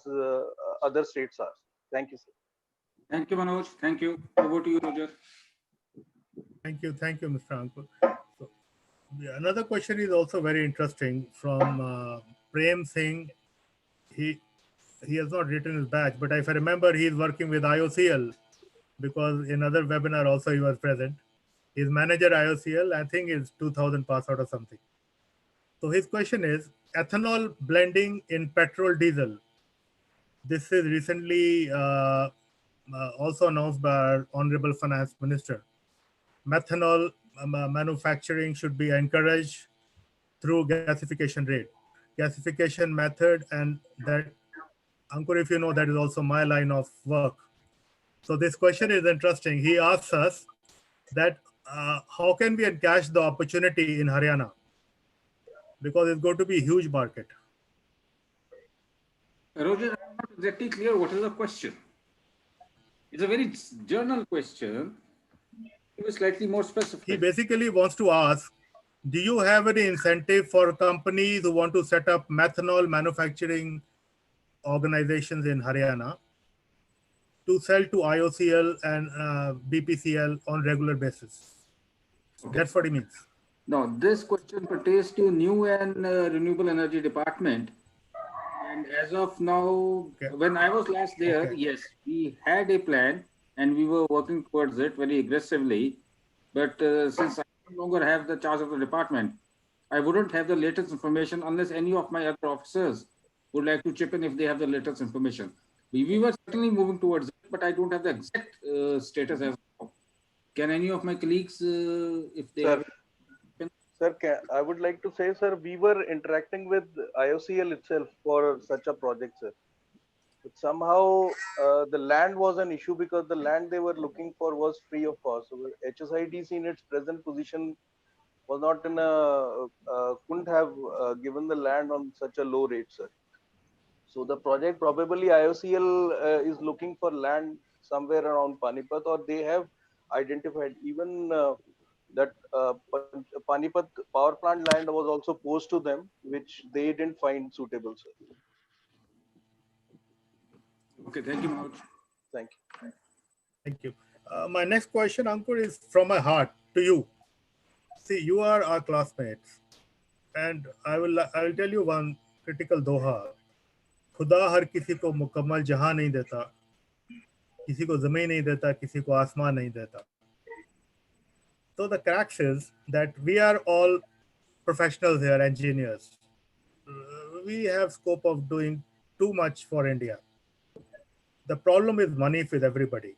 other states are. Thank you, sir. Thank you, Manoj. Thank you. Over to you, Roger. Thank you, Mr. Ankur. So, another question is also very interesting from Prem Singh. He has not written his badge, but if I remember, he is working with IOCL because in other webinar also he was present. His manager IOCL, I think, is 2000 pass out or something. So his question is ethanol blending in petrol diesel. This is recently also announced by our Honorable Finance Minister. Methanol manufacturing should be encouraged through gasification rate, gasification method, and that, Ankur, if you know, that is also my line of work. So this question is interesting. He asks us that how can we encash the opportunity in Haryana? Because it's going to be a huge market. Roger, I'm not exactly clear what is the question. It's a very general question. It was slightly more specific. He basically wants to ask, do you have any incentive for companies who want to set up methanol manufacturing organizations in Haryana to sell to IOCL and BPCL on regular basis? Okay. That's what he means. Now, this question pertains to new and renewable energy department. And as of now, okay, when I was last there, okay, yes, we had a plan and we were working towards it very aggressively. But since I no longer have the charge of the department, I wouldn't have the latest information unless any of my other officers would like to chip in if they have the latest information. We were certainly moving towards it, but I don't have the exact status as of now. Can any of my colleagues, if they have... Sir, I would like to say, sir, we were interacting with IOCL itself for such a project, sir. But somehow the land was an issue because the land they were looking for was free of cost. So HSIDC in its present position was not in a, couldn't have given the land on such a low rate, sir. So the project, probably IOCL is looking for land somewhere around Panipat, or they have identified even that Panipat power plant land was also posed to them, which they didn't find suitable, sir. Okay, thank you, Manoj. Thank you. Thank you. My next question, Ankur, is from my heart to you. See, you are our classmates, and I will tell you one critical doha. खुदा हर किसी को मुकम्मल जहां नहीं देता, किसी को ज़मीन नहीं देता, किसी को आसमान नहीं देता. So the crux is that we are all professionals here, engineers. We have scope of doing too much for India. The problem is money with everybody.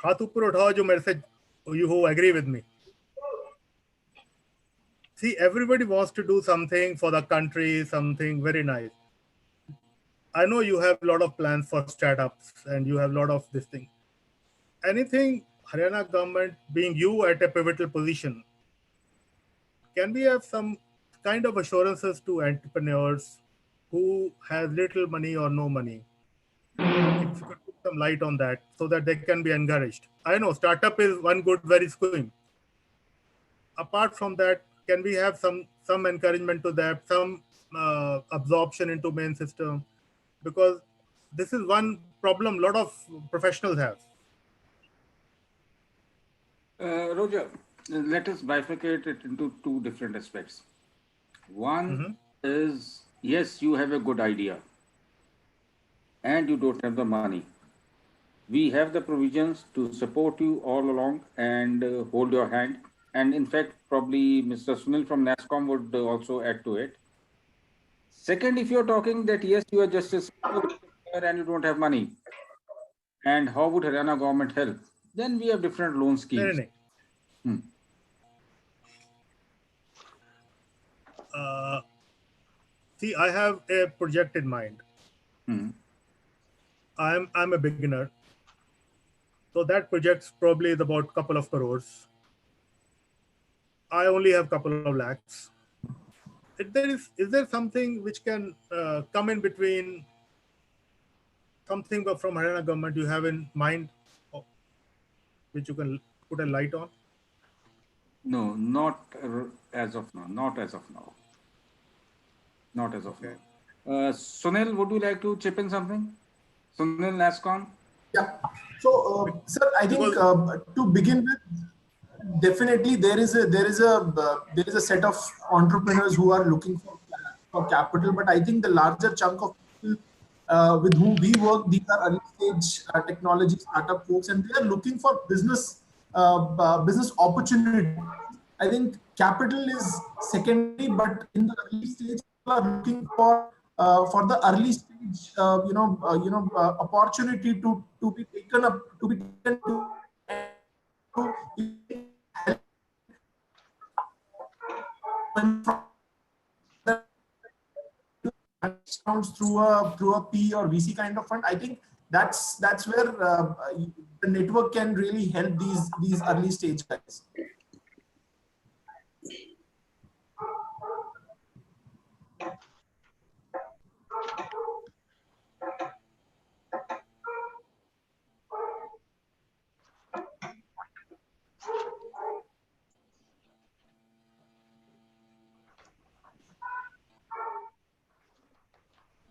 हाथ ऊपर उठाओ जो मेरे से, you who agree with me. See, everybody wants to do something for the country, something very nice. I know you have a lot of plans for startups and you have a lot of this thing. Anything Haryana government, being you at a pivotal position, can we have some kind of assurances to entrepreneurs who have little money or no money? If you could put some light on that so that they can be encouraged. I know startup is one good, very scheme. Apart from that, can we have some encouragement to that, some absorption into main system? Because this is one problem a lot of professionals have. Roger, let us bifurcate it into two different aspects. One is, yes, you have a good idea and you don't have the money. We have the provisions to support you all along and hold your hand. And in fact, probably Mr. Sunil from NASSCOM would also add to it. Second, if you're talking that, yes, you are just a and you don't have money, and how would Haryana government help? Then we have different loan schemes. See, I have a project in mind. I'm a beginner. So that project's probably is about a couple of crores. I only have a couple of lakhs. Is there something which can come in between, something from Haryana government you have in mind, which you can put a light on? No, not as of now. Not as of now. Not as of now. Sunil, would you like to chip in something? Sunil, NASSCOM? Yeah. So, sir, I think to begin with, definitely there is a set of entrepreneurs who are looking for capital, but I think the larger chunk of people with whom we work, these are early stage technology startup folks, and they are looking for business opportunity. I think capital is secondary, but in the early stage, people are looking for the early stage, opportunity to be taken up, to be taken to through a P or VC kind of fund. I think that's where the network can really help these early stage guys.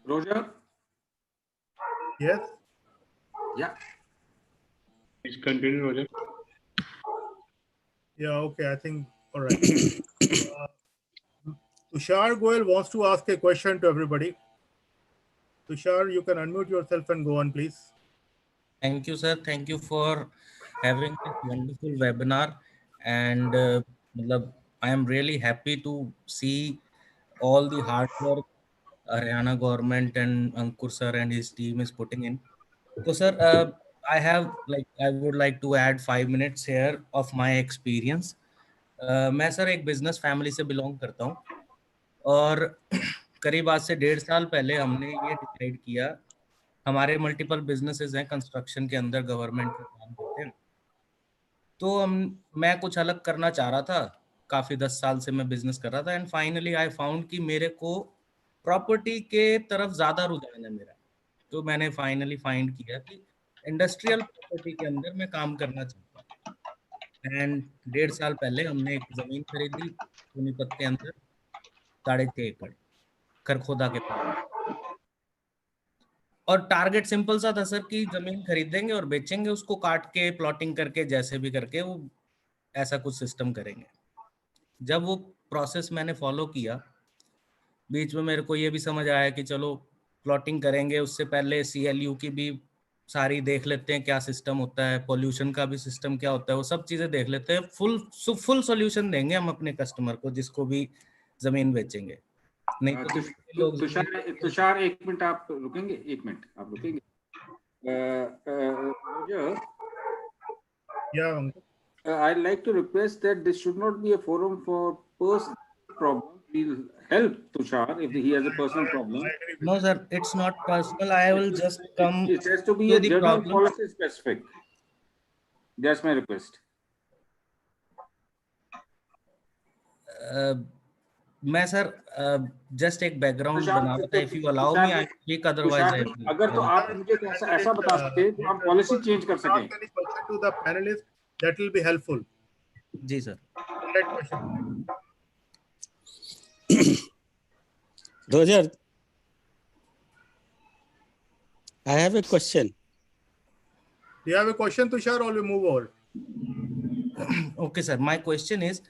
Roger? Yes? Yeah. Please continue, Roger. Yeah, okay, I think, all right. Tushar Goel wants to ask a question to everybody. Tushar, you can unmute yourself and go on, please. Thank you, sir. Thank you for having this wonderful webinar. And I am really happy to see all the hard work Haryana government and Ankur sir and his team is putting in. So, sir, I would like to add 5 minutes here of my experience. मैं sir एक business family से belong करता हूँ और करीब आज से 1.5 साल पहले हमने ये डिसाइड किया, हमारे मल्टीपल बिजनेसेस हैं कंस्ट्रक्शन के अंदर, गवर्नमेंट का काम करते हैं, तो मैं कुछ अलग करना चाह रहा था। काफ़ी 10 साल से मैं बिजनेस कर रहा था एंड फाइनली आई फाउंड कि मेरे को प्रॉपर्टी के तरफ ज़्यादा रुझान है मेरा। तो मैंने फाइनली फाइंड किया कि इंडस्ट्रियल प्रॉपर्टी के अंदर मैं काम करना चाहता हूँ। एंड 1.5 साल पहले हमने एक ज़मीन खरीदी सोनीपत के अंदर, 6.5 एकड़ खरखोदा के पास। और टारगेट सिंपल सा था सर कि जमीन खरीदेंगे और बेचेंगे, उसको काट के प्लॉटिंग करके जैसे भी करके वो ऐसा कुछ सिस्टम करेंगे। जब वो प्रोसेस मैंने फॉलो किया, बीच में मेरे को ये भी समझ आया कि चलो प्लॉटिंग करेंगे, उससे पहले CLU की भी सारी देख लेते हैं क्या सिस्टम होता है, पोल्यूशन का भी सिस्टम क्या होता है, वो सब चीजें देख लेते हैं। फुल सॉल्यूशन देंगे हम अपने कस्टमर को जिसको भी जमीन बेचेंगे। नहीं तो लोग तुषार एक मिनट आप रुकेंगे, एक मिनट आप रुकेंगे। Yeah, Ankur. I'd like to request that this should not be a forum for personal problem. We'll help Tushar if he has a personal problem. No, sir, it's not personal. I will just come It has to be to a the general problem. policy specific. That's my request. मैं sir just एक background Tushar, बना रहा था। If you allow me I speak, otherwise I Tushar, अगर तो आप मुझे ऐसा बता सकते तो हम पॉलिसी चेंज कर सकें। Ask any question to the panelists, that will be helpful. जी sir. Direct question. Roger, I have a question. Do you have a question, Tushar, or we move over? Okay sir, my question is,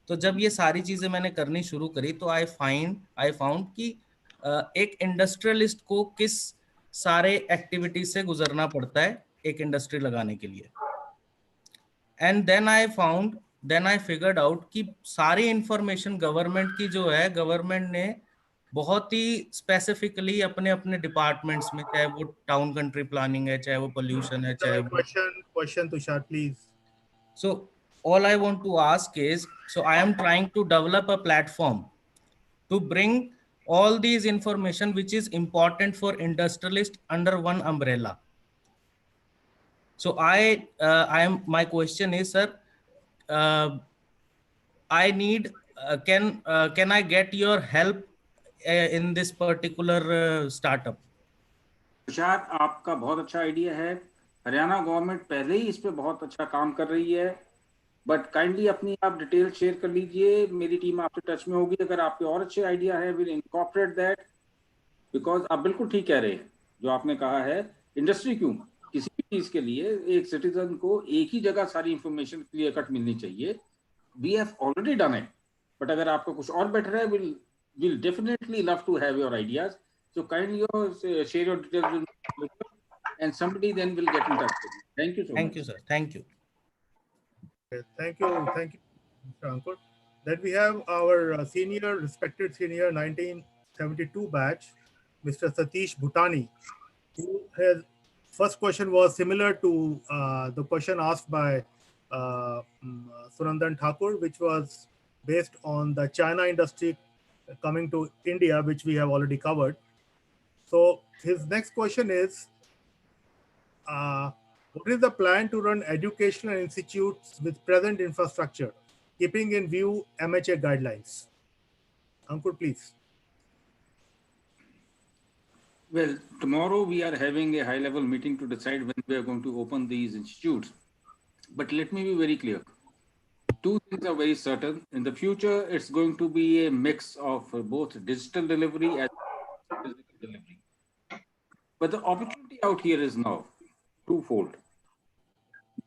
तो जब ये सारी चीजें मैंने करनी शुरू करी तो आई फाउंड कि एक इंडस्ट्रियलिस्ट को किस सारे एक्टिविटीज से गुजरना पड़ता है एक इंडस्ट्री लगाने के लिए। And then I figured out कि सारी इंफॉर्मेशन गवर्नमेंट की जो है, गवर्नमेंट ने बहुत ही स्पेसिफिकली अपने अपने डिपार्टमेंट्स में, चाहे वो टाउन कंट्री प्लानिंग है, चाहे वो पोल्यूशन है, चाहे वो Question, Tushar, please. So all I want to ask is, so I am trying to develop a platform to bring all these information which is important for industrialists under one umbrella. So my question is, sir, I need, can I get your help in this particular startup? Tushar, आपका बहुत अच्छा idea है। Haryana government पहले ही इस पे बहुत अच्छा काम कर रही है, बट काइंडली अपनी आप डिटेल शेयर कर लीजिए। मेरी टीम आपसे टच में होगी। अगर आपके और अच्छे आइडिया है, विल इनकॉर्पोरेट दैट, बिकॉज आप बिल्कुल ठीक कह रहे हैं जो आपने कहा है। इंडस्ट्री क्यों, किसी भी चीज के लिए एक सिटीजन को एक ही जगह सारी इंफॉर्मेशन क्लियर कट मिलनी चाहिए। We have already done it, but अगर आपका कुछ और बेटर है, will definitely love to have your ideas. So kindly share your details with and somebody then will get in touch with you. Thank you so much. Thank you, sir. Thank you. Okay, thank you, Mr. Ankur. Then we have our respected senior 1972 batch, Mr. Satish Bhutani, who has first question was similar to the question asked by Sunandan Thakur, which was based on the China industry coming to India, which we have already covered. So his next question is, what is the plan to run educational institutes with present infrastructure, keeping in view MHA guidelines? Ankur, please. Well, tomorrow we are having a high-level meeting to decide when we are going to open these institutes. But let me be very clear. Two things are very certain. In the future, it's going to be a mix of both digital delivery and physical delivery. But the opportunity out here is now twofold.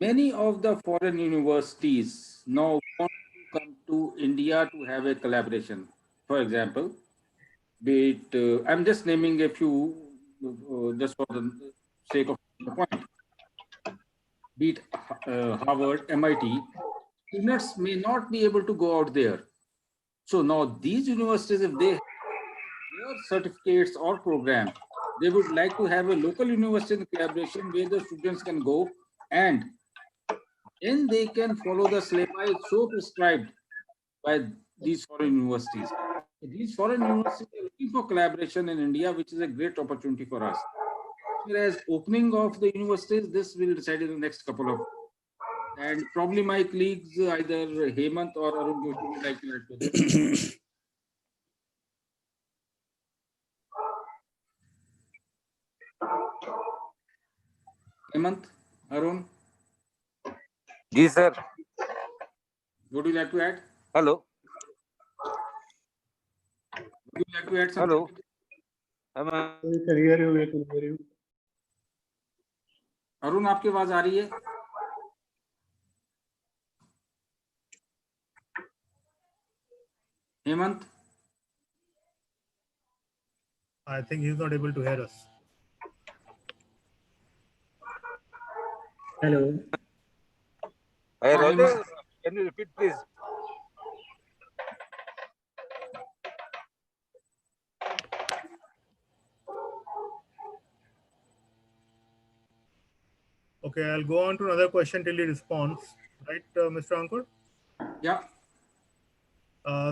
Many of the foreign universities now want to come to India to have a collaboration. For example, I'm just naming a few just for the sake of the point. Be it Harvard, MIT, students may not be able to go out there. So now these universities, if they have their certificates or programs, they would like to have a local university in collaboration where the students can go and then they can follow the syllabi so prescribed by these foreign universities. These foreign universities are looking for collaboration in India, which is a great opportunity for us. Whereas opening of the universities, this will decide in the next couple of, and probably my colleagues, either Hemant or Arun Joshi, would like to add to this. Hemant, Arun? Yes, sir. Would you like to add? Hello. Would you like to add something? Hello. Arun, आपकी आवाज आ रही है? Hemant? I think he's not able to hear us. Hello. Hey, Ah, you Roger, must. can you repeat, please? Okay, I'll go on to another question till he responds. Right, Mr. Ankur? Yeah.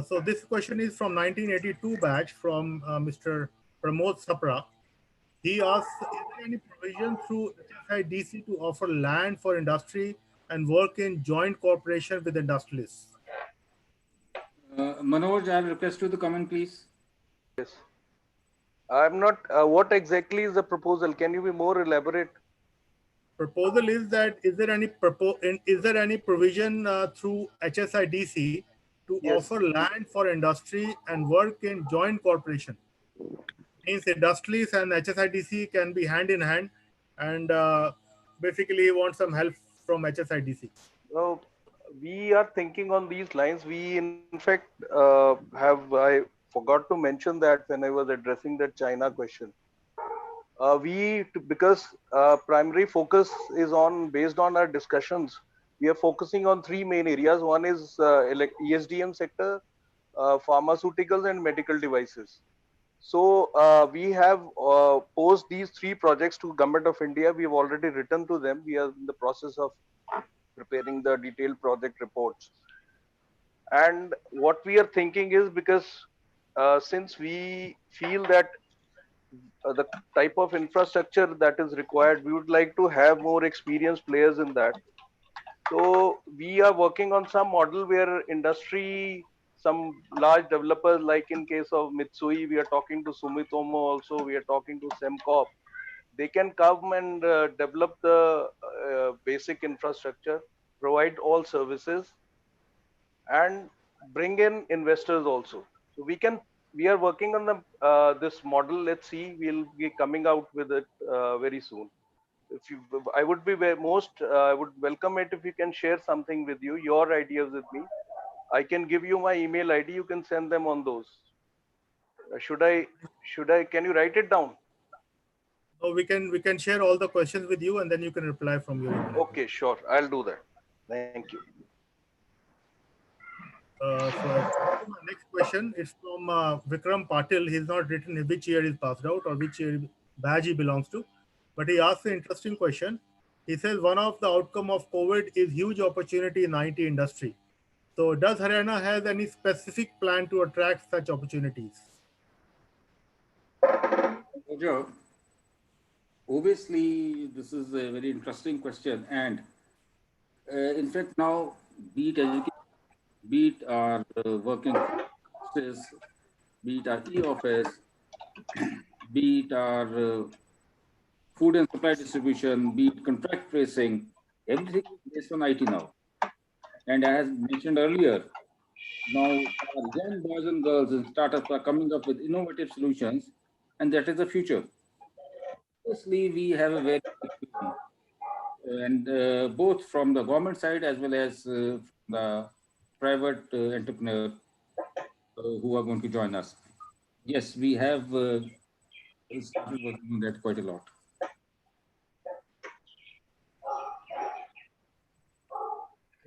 So this question is from 1982 batch from Mr. Pramod Sapra. He asks, is there any provision through HSIDC to offer land for industry and work in joint cooperation with industrialists? Manoj, I'll request you to come in, please. Yes. I'm not. What exactly is the proposal? Can you be more elaborate? Proposal is that is there any provision through HSIDC to Yes. offer land for industry and work in joint corporation? Means industrialists and HSIDC can be hand in hand, and basically he wants some help from HSIDC. Well, we are thinking on these lines. We, in fact, I forgot to mention that when I was addressing the China question. Because primary focus is on, based on our discussions, we are focusing on three main areas. One is ESDM sector, pharmaceuticals and medical devices. So we have posed these three projects to Government of India. We have already written to them. We are in the process of preparing the detailed project reports. And what we are thinking is, because since we feel that the type of infrastructure that is required, we would like to have more experienced players in that. So we are working on some model where industry, some large developers, like in case of Mitsui, we are talking to Sumitomo also, we are talking to Semcorp. They can come and develop the basic infrastructure, provide all services, and bring in investors also. So we are working on this model. Let's see, we'll be coming out with it very soon. If you, I would be I would welcome it if you can share something with you, your ideas with me. I can give you my email ID. You can send them on those. Can you write it down? So we can share all the questions with you, and then you can reply from your email. Okay, sure. I'll do that. Thank you. So my next question is from Vikram Patil. He's not written which year he's passed out or which year badge he belongs to, but he asked an interesting question. He says one of the outcome of COVID is huge opportunity in IT industry. So does Haryana has any specific plan to attract such opportunities? Roger, obviously, this is a very interesting question. And in fact, now, be it education, be it our working forces, be it our e-office, be it our food and supply distribution, be it contract tracing, everything is based on IT now. And as mentioned earlier, now our young boys and girls and startups are coming up with innovative solutions, and that is the future. Obviously, we have a very big vision, and both from the government side as well as the private entrepreneur who are going to join us. Yes, we have started working on that quite a lot.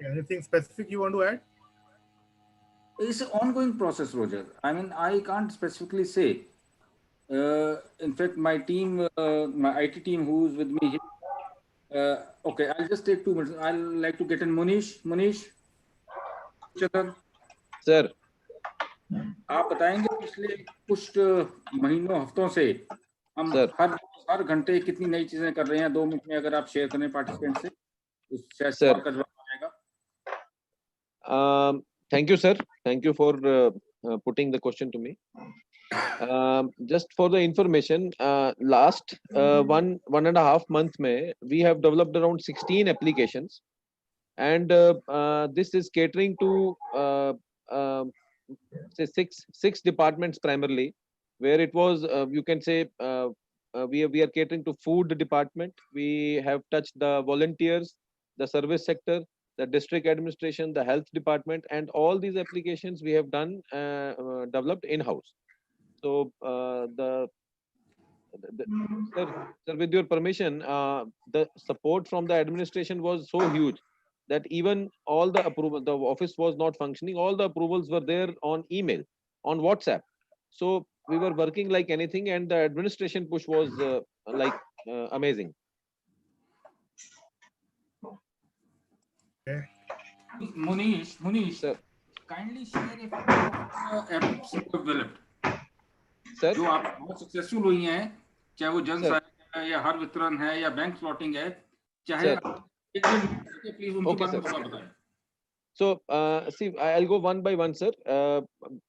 Anything specific you want to add? It's an ongoing process, Roger. I mean, I can't specifically say. In fact, my team, my IT team who's with me here, okay, I'll just take 2 minutes. I'll like to get in Munish, Chandran. Sir. आप बताएंगे पिछले कुछ महीनों हफ्तों से हम हर घंटे कितनी नई चीजें कर रहे हैं 2 मिनट में अगर आप शेयर करें पार्टिसिपेंट से उस सवाल का जवाब आएगा. Thank you, sir. Thank you for putting the question to me. Just for the information, last 1.5 months we have developed around 16 applications, and this is catering to say six departments primarily, where it was you can say we are catering to food department. We have touched the volunteers, the service sector, the district administration, the health department, and all these applications we have done developed in-house. So sir, sir, with your permission, the support from the administration was so huge that even all the approval, the office was not functioning. All the approvals were there on email, on WhatsApp. So we were working like anything, and the administration push was like amazing. Okay. Munish, Sir, kindly share a few of the apps you have developed. sir, जो आप बहुत successful हुई हैं, चाहे वो जन sir, सहायता है या हर वितरण है या बैंक स्लॉटिंग है, चाहे sir. एक मिनट प्लीज उनके Okay, बारे में sir. थोड़ा बताएं. So, see, I'll go one by one, sir.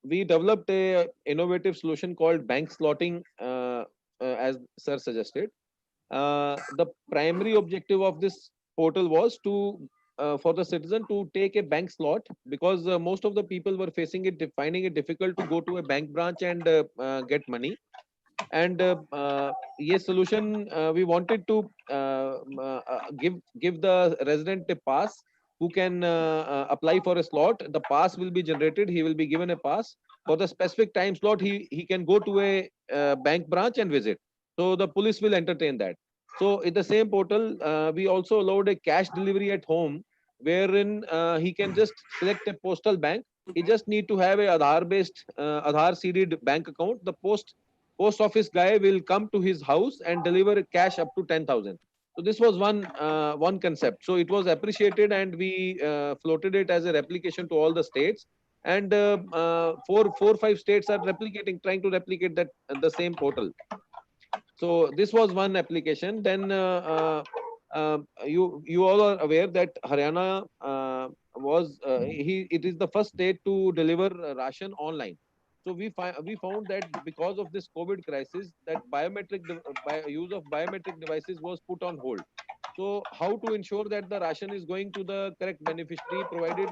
We developed a innovative solution called bank slotting, as sir suggested. The primary objective of this portal was to for the citizen to take a bank slot, because most of the people were finding it difficult to go to a bank branch and get money. And yes, solution, we wanted to give the resident a pass who can apply for a slot. The pass will be generated. He will be given a pass for the specific time slot. He can go to a bank branch and visit. So the police will entertain that. So in the same portal, we also allowed a cash delivery at home, wherein he can just select a postal bank. He just need to have a Aadhaar based Aadhaar seeded bank account. The post office guy will come to his house and deliver cash up to 10,000. So this was one concept. So it was appreciated, and we floated it as a replication to all the states. And four, 5 states are trying to replicate that the same portal. So this was one application. Then you all are aware that Haryana it is the first state to deliver ration online. So we found that because of this COVID crisis, that use of biometric devices was put on hold. So how to ensure that the ration is going to the correct beneficiary, provided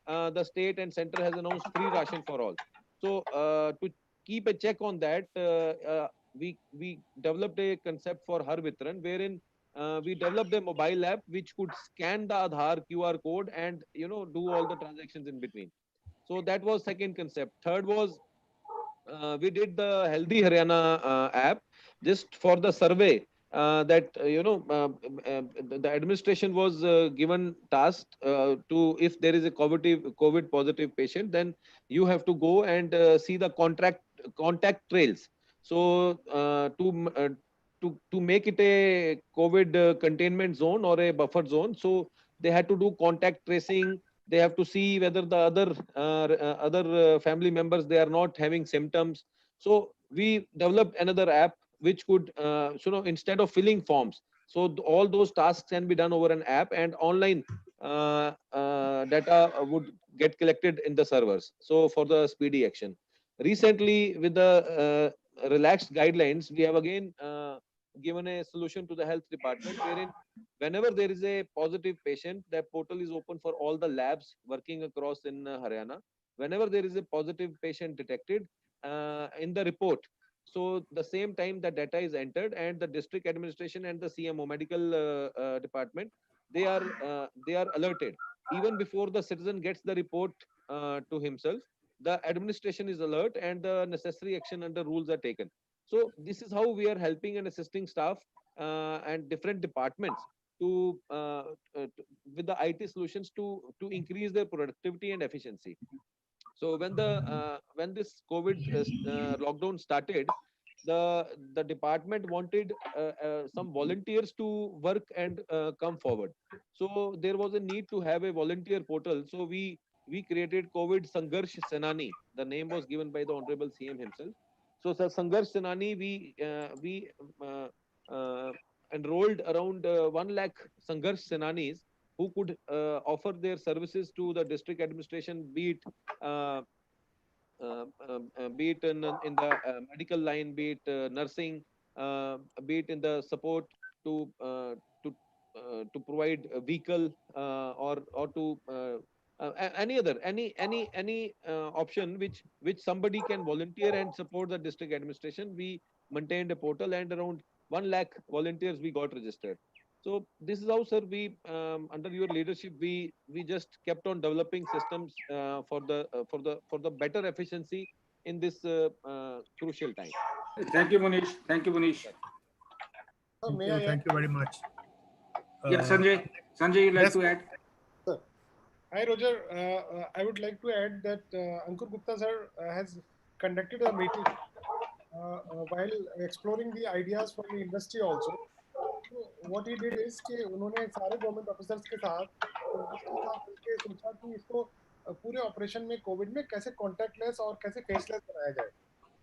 the state and center has announced free ration for all. So to keep a check on that, we developed a concept for Har Vitran, wherein we developed a mobile app which could scan the Aadhaar QR code and do all the transactions in between. So that was second concept. Third was we did the Healthy Haryana app just for the survey. That the administration was given task to, if there is a COVID positive patient, then you have to go and see the contact trails. So to make it a COVID containment zone or a buffer zone, so they had to do contact tracing. They have to see whether the other family members, they are not having symptoms. So we developed another app which could instead of filling forms, so all those tasks can be done over an app, and online data would get collected in the servers, so for the speedy action. Recently, with the relaxed guidelines, we have again given a solution to the health department, wherein whenever there is a positive patient, that portal is open for all the labs working across in Haryana. Whenever there is a positive patient detected in the report, so the same time the data is entered, and the district administration and the CMO medical department, they are alerted even before the citizen gets the report to himself. The administration is alert, and the necessary action under rules are taken. So this is how we are helping and assisting staff and different departments to with the IT solutions to increase their productivity and efficiency. So when this COVID lockdown started, the department wanted some volunteers to work and come forward. So there was a need to have a volunteer portal. So we created COVID Sangharsh Senani. The name was given by the Honorable CM himself. So Sangharsh Senani, we enrolled around 1 lakh Sangharsh Senanis who could offer their services to the district administration, uh, be it in the medical line, be it nursing, be it in the support to to provide a vehicle or to any other any option which somebody can volunteer and support the district administration. We maintained a portal, and around 1 lakh volunteers we got registered. So this is how, sir, we under your leadership, we just kept on developing systems for the better efficiency in this crucial time. Thank you, Munish. Thank you, Munish. Thank you very much. Yes, Sanjay. Sanjay, you'd like to add? Hi, Roger. I would like to add that Ankur Gupta sir has conducted a meeting while exploring the ideas from the industry also. So what he did is कि उन्होंने सारे government officers के साथ industry के साथ मिलके सोचा कि इसको पूरे ऑपरेशन में कोविड में कैसे कॉन्टैक्टलेस और कैसे फेसलेस बनाया जाए.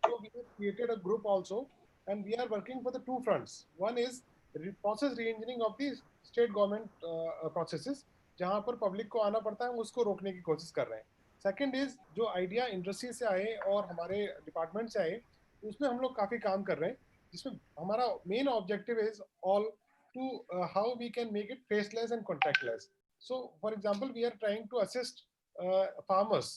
So we have created a group also, and we are working for the two fronts. One is process re-engineering of the state government processes, जहाँ पर पब्लिक को आना पड़ता है, हम उसको रोकने की कोशिश कर रहे हैं. सेकंड इज जो आइडिया इंडस्ट्री से आए और हमारे डिपार्टमेंट से आए, उसमें हम लोग काफी काम कर रहे हैं, जिसमें हमारा main objective is all to how we can make it faceless and contactless. So for example we are trying to assist farmers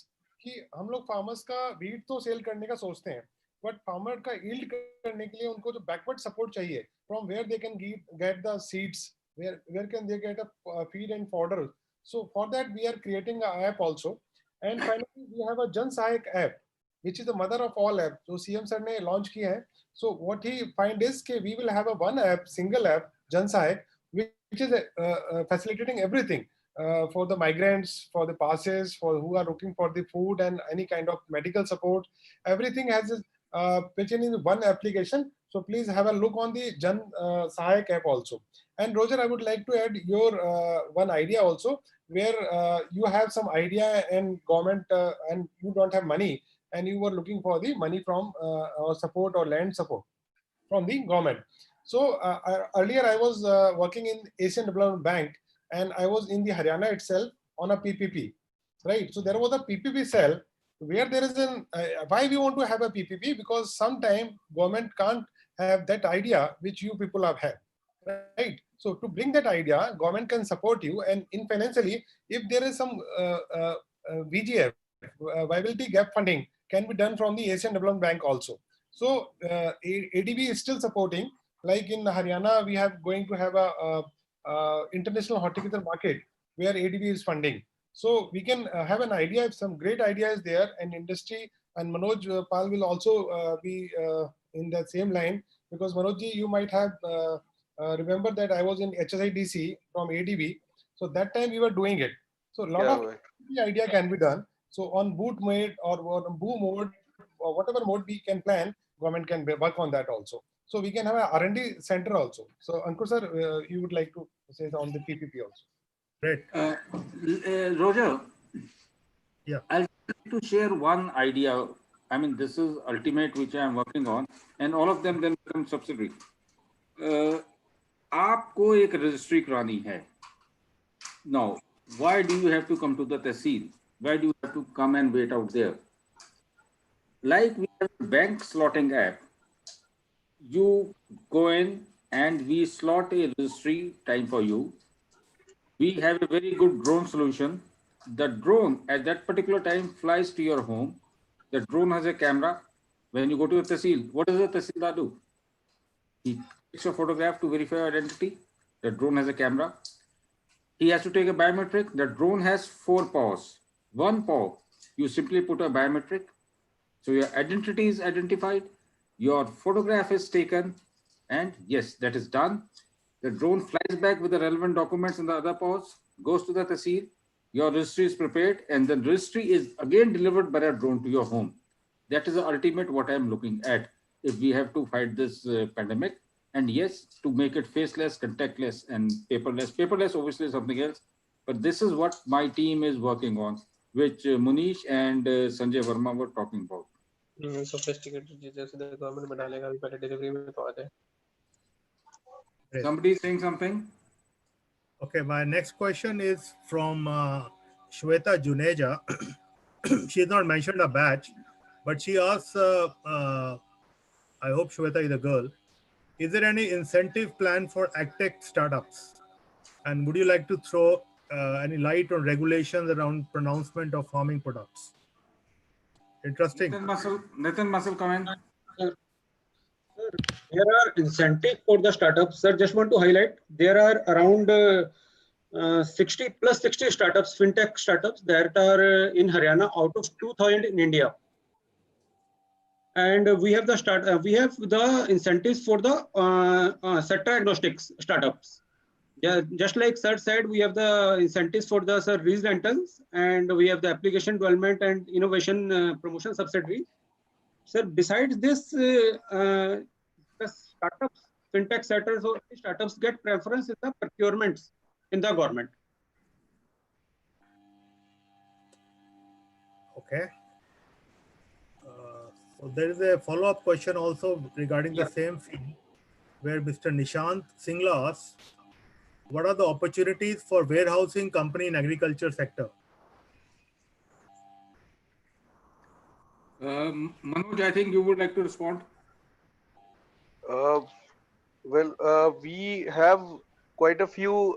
कि हम लोग फार्मर्स का वीट तो सेल करने का सोचते हैं, बट फार्मर का यील्ड करने के लिए उनको जो बैकवर्ड सपोर्ट चाहिए, from where they can get the seeds, where can they get a feed and fodder. So for that we are creating an app also, and finally we have a Jan Sahayak app, which is the mother of all apps, जो CM sir ने launch किया है. So what he find is कि we will have a one app, single app, Jan Sahayak, which is facilitating everything for the migrants, for the passes, for who are looking for the food and any kind of medical support. Everything has pitched in one application. So please have a look on the Jan Sahayak app also. And Roger, I would like to add your one idea also, where you have some idea and government and you don't have money, and you were looking for the money from or support or land support from the government. So earlier I was working in Asian Development Bank, and I was in the Haryana itself on a PPP, right? So there was a PPP cell where there is an why we want to have a PPP, because sometime government can't have that idea which you people have had, right? So to bring that idea, government can support you, and in financially, if there is some VGF, viability gap funding, can be done from the Asian Development Bank also. So ADB is still supporting. Like in Haryana, we have going to have a international horticulture market where ADB is funding. So we can have an idea if some great idea is there, and industry and Manoj Pal will also be in the same line, because Manoj ji, you might have remember that I was in HSIDC from ADB. So that time we were doing it. So a lot of idea can be done. So on boot mode or on Boo mode or whatever mode we can plan, government can work on that also. So we can have a R&D center also. So Ankur sir, you would like to say on the PPP also. Great. Roger. Yeah. I'll like to share one idea. I mean, this is ultimate which I am working on, and all of them then become subsidiary. आपको एक registry करानी है. Now, why do you have to come to the tehsil? Why do you have to come and wait out there? Like we have a bank slotting app, you go in and we slot a registry time for you. We have a very good drone solution. The drone at that particular time flies to your home. The drone has a camera. When you go to a tehsil, what does the tehsildar do? He takes a photograph to verify your identity. The drone has a camera. He has to take a biometric. The drone has 4 paws. One paw, you simply put a biometric. So your identity is identified. Your photograph is taken. And yes, that is done. The drone flies back with the relevant documents in the other paws, goes to the tehsil. Your registry is prepared, and the registry is again delivered by a drone to your home. That is the ultimate what I am looking at if we have to fight this pandemic. And yes, to make it faceless, contactless, and paperless. Paperless obviously is something else, but this is what my team is working on, which Munish and Sanjay Verma were talking about. Sophisticated जैसे the government में डालेगा अभी पहले delivery में तो आ जाए. Somebody is saying something? Okay, my next question is from Shweta Juneja. She has not mentioned a batch, but she asks, I hope Shweta is a girl, is there any incentive plan for AgTech startups? And would you like to throw any light on regulations around pronouncement of farming products? Interesting. Nitin Muscle comment. There are incentives for the startups. Sir, just want to highlight, there are around 60 startups, fintech startups that are in Haryana out of 2,000 in India. and we have the incentives for the sector agnostic startups. Yeah, just like sir said, we have the incentives for the lease rentals, and we have the application development and innovation promotion subsidiary. Sir, besides this, the startups, fintech sectors or startups get preference in the procurements in the government. Okay. So there is a follow-up question also regarding the same field, where Mr. Nishant Singla asks, what are the opportunities for warehousing company in agriculture sector? Manoj, I think you would like to respond. We have quite a few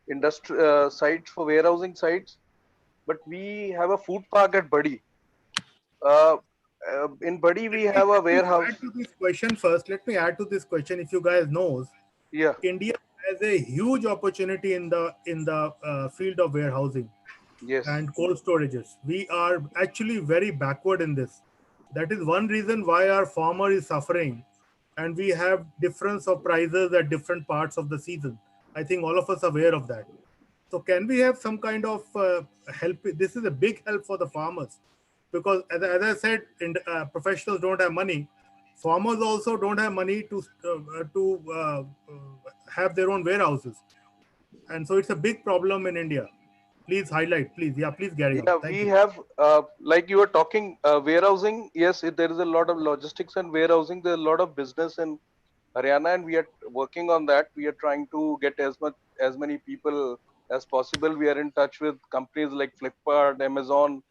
industry sites for warehousing sites, but we have a food park at Badi. In Badi, we have a warehouse. Add to this question first. Let me add to this question. If you guys knows, yeah, India has a huge opportunity in the field of warehousing. Yes. And cold storages. We are actually very backward in this. That is one reason why our farmer is suffering, and we have difference of prices at different parts of the season. I think all of us are aware of that. So can we have some kind of help? This is a big help for the farmers, because as I said, professionals don't have money. Farmers also don't have money to have their own warehouses, and so it's a big problem in India. Please highlight, please. Yeah, please, Gary. Yeah, we have, like you were talking, warehousing. Yes, there is a lot of logistics and warehousing. There's a lot of business in Haryana, and we are working on that. We are trying to get as many people as possible. We are in touch with companies like Flipkart, Amazon,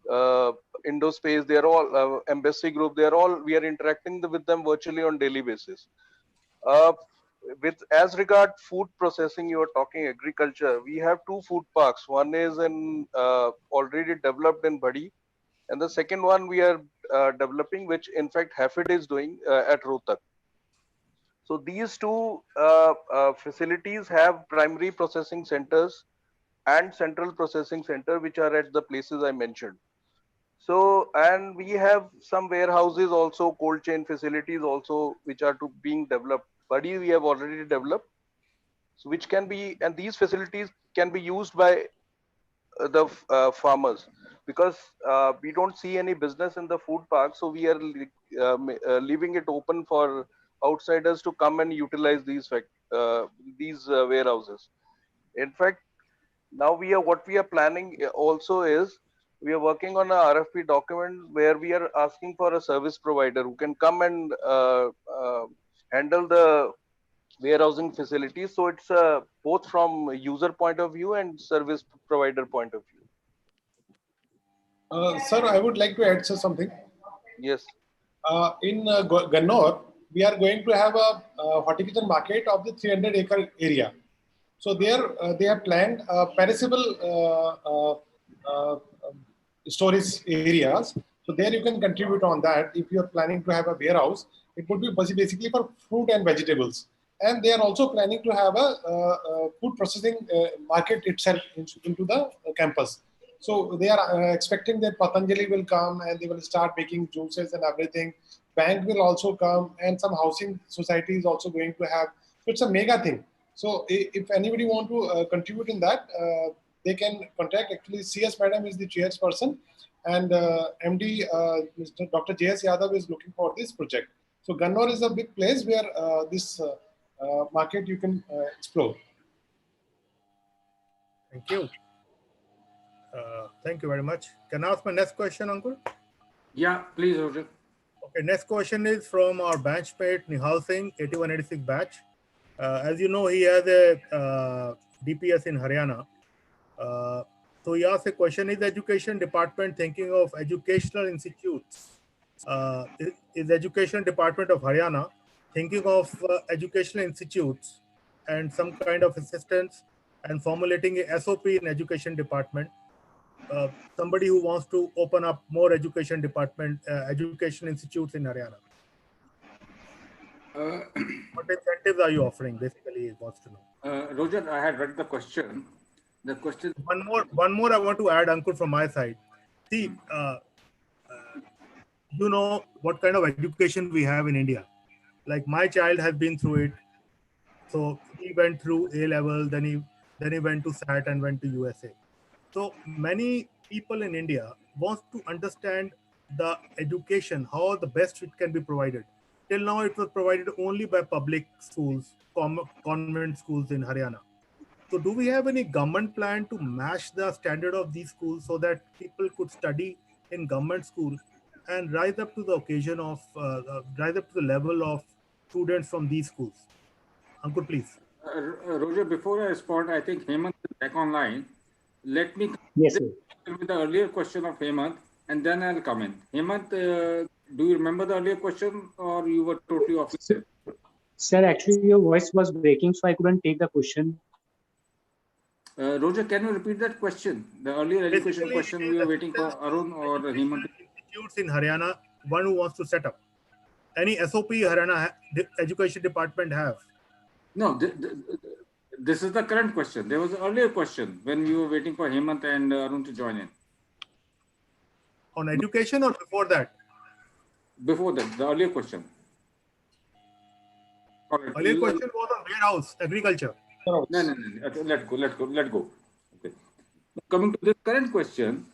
Indospace. They are all Embassy Group. They are all. We are interacting with them virtually on daily basis. With as regard food processing, you are talking agriculture. We have two food parks. One is in already developed in Badi, and the second one we are developing, which in fact Hafid is doing at Rohtak. So these two facilities have primary processing centers and central processing center, which are at the places I mentioned. So, and we have some warehouses also, cold chain facilities also, which are being developed. Badi we have already developed, so which can be, and these facilities can be used by the farmers, because we don't see any business in the food park, so we are leaving it open for outsiders to come and utilize these warehouses. In fact, now what we are planning also is, we are working on a RFP document where we are asking for a service provider who can come and handle the warehousing facilities. So it's both from user point of view and service provider point of view. Sir, I would like to add something. Yes. In Gannor, we are going to have a horticulture market of the 300-acre area. So there they have planned perishable storage areas. So there you can contribute on that. If you are planning to have a warehouse, it would be basically for fruit and vegetables. And they are also planning to have a food processing market itself into the campus. So they are expecting that Patanjali will come and they will start making juices and everything. Bank will also come, and some housing society is also going to have. So it's a mega thing. So if anybody want to contribute in that, they can contact. Actually, CS Madam is the chairperson, and MD Mr. Dr. J.S. Yadav is looking for this project. So Gannor is a big place where this market you can explore. Thank you. Thank you very much. Can I ask my next question, Ankur? Yeah, please, Roger. Okay, next question is from our batchmate Nihal Singh, 8186 batch. As you know, he has a DPS in Haryana. So he asked a question, is education department thinking of educational institutes? Is education department of Haryana thinking of educational institutes and some kind of assistance and formulating a SOP in education department? Somebody who wants to open up more education department, education institutes in Haryana. What incentives are you offering? Basically, he wants to know. Roger, I had read the question. The question. One more I want to add, Ankur, from my side. See, you know what kind of education we have in India. Like my child has been through it. So he went through A level, then he went to SAT and went to USA. So many people in India want to understand the education, how the best it can be provided. Till now, it was provided only by public schools, convent schools in Haryana. So do we have any government plan to match the standard of these schools so that people could study in government school and rise up to the occasion of, rise up to the level of students from these schools? Ankur, please. Roger, before I respond, I think Hemant is back online. Let me Yes, sir. with the earlier question of Hemant, and then I'll come in. Hemant, do you remember the earlier question, or you were totally off? Sir, actually, your voice was breaking, so I couldn't take the question. Roger, can you repeat that question? The earlier education question, we were waiting for Arun or Hemant. Institutes in Haryana, one who wants to set up. Any SOP Haryana education department have? No, this is the current question. There was an earlier question when we were waiting for Hemant and Arun to join in. On education or before that? Before that, the earlier question. Earlier question was on warehouse, agriculture. No. Okay, let go. Okay. Coming to this current question,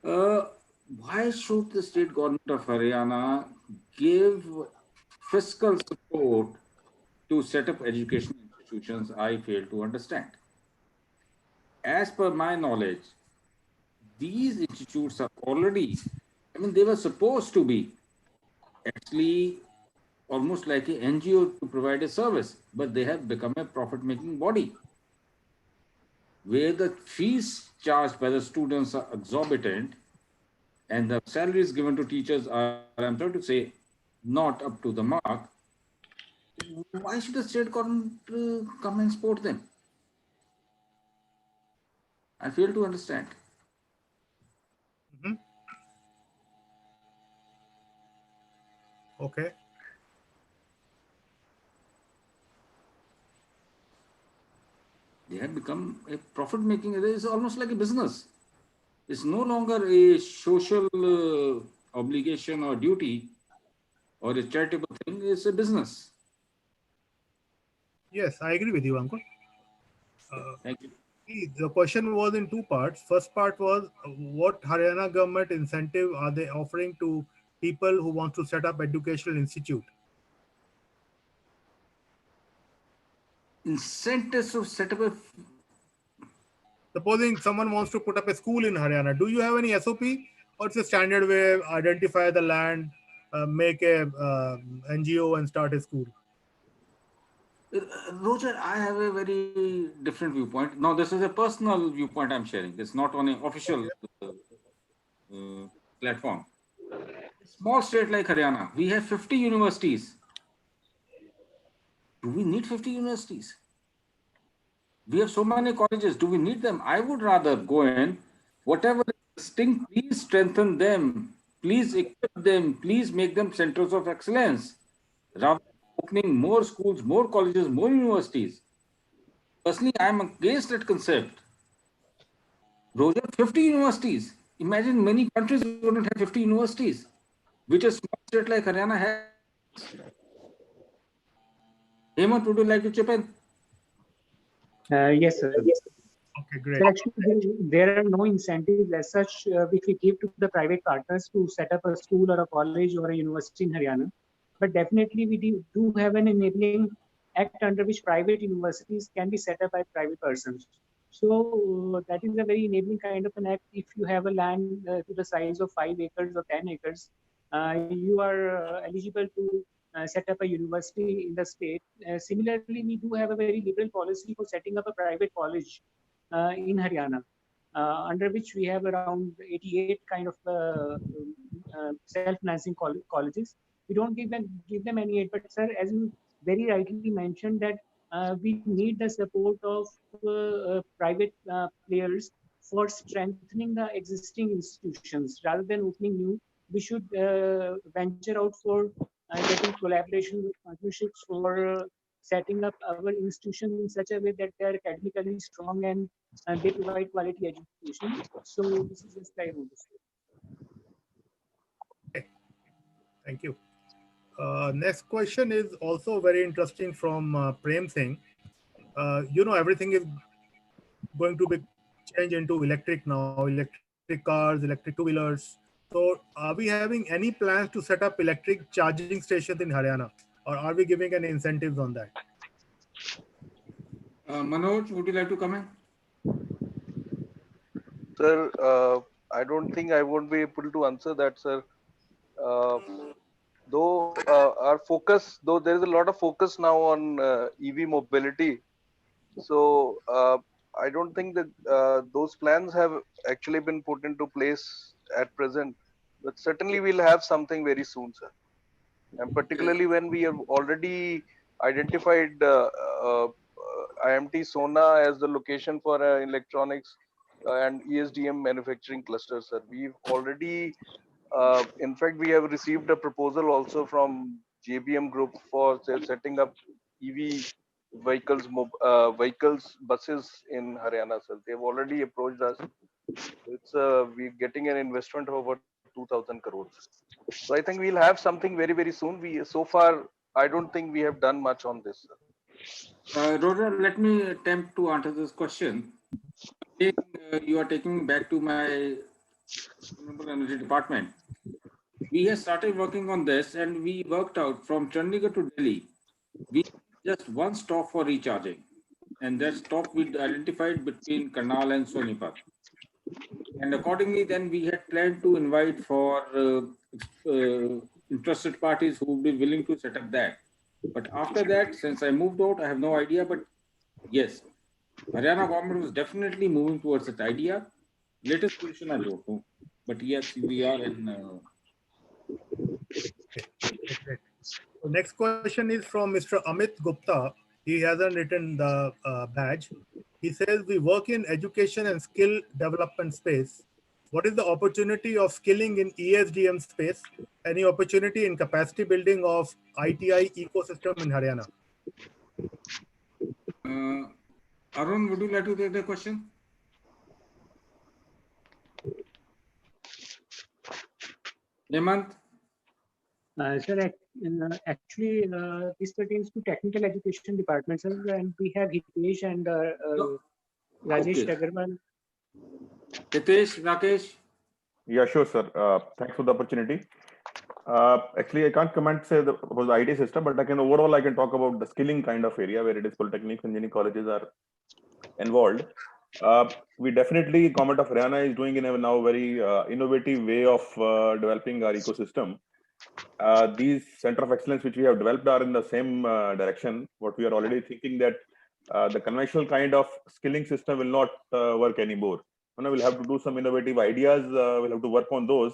why should the state government of Haryana give fiscal support to set up education institutions? I fail to understand. As per my knowledge, these institutes are already, they were supposed to be actually almost like an NGO to provide a service, but they have become a profit-making body where the fees charged by the students are exorbitant and the salaries given to teachers are, I'm trying to say, not up to the mark. Why should the state government come and support them? I fail to understand. Okay. They have become a profit-making. It is almost like a business. It's no longer a social obligation or duty or a charitable thing. It's a business. Yes, I agree with you, Ankur. Thank you. The question was in two parts. First part was what Haryana government incentive are they offering to people who want to set up educational institute? Incentives to set up a... Supposing someone wants to put up a school in Haryana, do you have any SOP or it's a standard way, identify the land, make a NGO and start a school? Roger, I have a very different viewpoint. Now, this is a personal viewpoint I'm sharing. It's not on an official platform. A small state like Haryana, we have 50 universities. Do we need 50 universities? We have so many colleges. Do we need them? I would rather go in, whatever is distinct, please strengthen them. Please equip them. Please make them centers of excellence. Rather than opening more schools, more colleges, more universities. Personally, I am against that concept. Roger, 50 universities. Imagine many countries wouldn't have 50 universities, which a small state like Haryana has. Hemant, would you like to chip in? Yes, sir. Okay, great. So actually, there are no incentives as such which we give to the private partners to set up a school or a college or a university in Haryana. But definitely, we do have an enabling act under which private universities can be set up by private persons. So that is a very enabling kind of an act. If you have a land to the size of 5 acres or 10 acres, you are eligible to set up a university in the state. Similarly, we do have a very liberal policy for setting up a private college in Haryana, under which we have around 88 kind of self-financing colleges. We don't give them any aid, but sir, as you very rightly mentioned, that we need the support of private players for strengthening the existing institutions rather than opening new. We should venture out for getting collaboration with partnerships for setting up our institutions in such a way that they are academically strong and they provide quality education. So this is just I want to say. Thank you. Next question is also very interesting from Prem Singh. Everything is going to be changed into electric now, electric cars, electric two-wheelers. So are we having any plans to set up electric charging stations in Haryana, or are we giving any incentives on that? Manoj, would you like to comment? Sir, I don't think I won't be able to answer that, sir. Though there is a lot of focus now on EV mobility. So I don't think that those plans have actually been put into place at present. But certainly we'll have something very soon, sir. And particularly when we have already identified IMT Sona as the location for electronics and ESDM manufacturing cluster, sir. We've already, in fact, we have received a proposal also from JBM Group for setting up EV vehicles, buses in Haryana, sir. They've already approached us. We're getting an investment of over 2,000 crores. So I think we'll have something very, very soon. So far, I don't think we have done much on this, sir. Roger, let me attempt to answer this question. You are taking me back to my renewable energy department. We have started working on this, and we worked out from Chandigarh to Delhi. We just one stop for recharging, and that stop we identified between Karnal and Sonipat. And accordingly, then we had planned to invite for interested parties who would be willing to set up that. But after that, since I moved out, I have no idea. But yes, Haryana government was definitely moving towards that idea. Latest position, I don't know. But yes, we are in. Okay. So next question is from Mr. Amit Gupta. He hasn't written the badge. He says, we work in education and skill development space. What is the opportunity of skilling in ESDM space? Any opportunity in capacity building of ITI ecosystem in Haryana? Arun, would you like to take the question? Hemant? Sir, actually, this pertains to technical education department, sir, and we have Hitesh and Rajesh Agarwal. Hitesh, Rakesh? Yeah, sure, sir. Thanks for the opportunity. Actually, I can't comment about the IT system, but overall I can talk about the skilling kind of area where it is polytechnics, engineering colleges are involved. We definitely, Government of Haryana is doing in a now very innovative way of developing our ecosystem. These center of excellence which we have developed are in the same direction. What we are already thinking that the conventional kind of skilling system will not work anymore. We'll have to do some innovative ideas. We'll have to work on those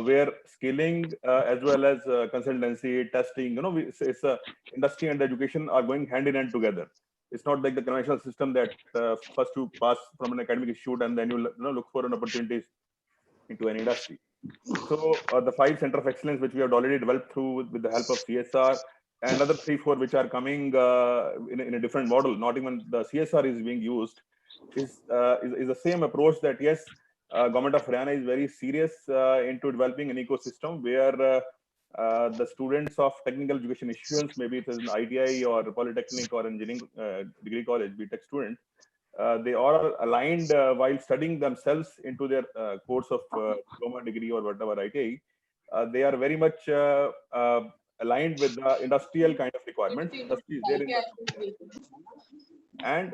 where skilling as well as consultancy, testing, it's industry and education are going hand in hand together. It's not like the conventional system that first you pass from an academic institute and then you look for an opportunities into an industry. So the 5 center of excellence which we have already developed through with the help of CSR and other 3-4 which are coming in a different model, not even the CSR is being used, is the same approach that yes, Government of Haryana is very serious into developing an ecosystem where the students of technical education institutions, maybe it is an ITI or polytechnic or engineering degree college, BTech students, they are aligned while studying themselves into their course of diploma degree or whatever ITI. They are very much aligned with the industrial kind of requirements. Industry is there in the and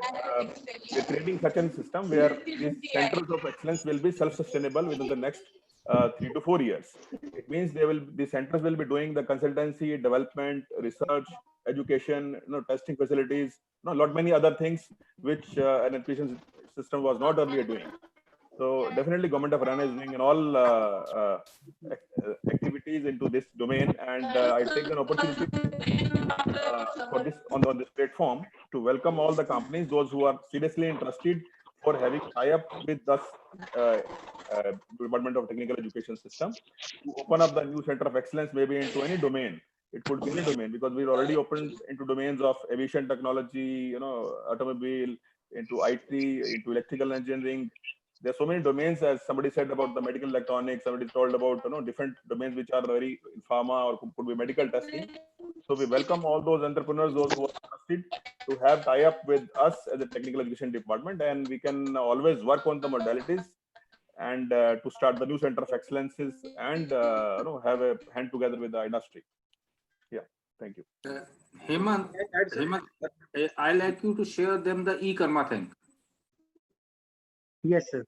we're creating such a system where these centers of excellence will be self-sustainable within the next 3 to 4 years. It means the centers will be doing the consultancy, development, research, education, testing facilities, lot many other things which an education system was not earlier doing. So definitely Government of Haryana is doing in all activities into this domain, and I take an opportunity for this on this platform to welcome all the companies, those who are seriously interested for having tie-up with us, Department of Technical Education System, to open up the new center of excellence maybe into any domain. It could be any domain, because we're already opened into domains of aviation technology, automobile, into IT, into electrical engineering, there are so many domains, as somebody said about the medical electronics, somebody told about different domains which are very pharma or could be medical testing. So we welcome all those entrepreneurs, those who are interested, to have tie-up with us as a technical education department, and we can always work on the modalities and to start the new center of excellences and have a hand together with the industry. Yeah, thank you. Hemant, I like you to share them the e-Karma thing. Yes, sir.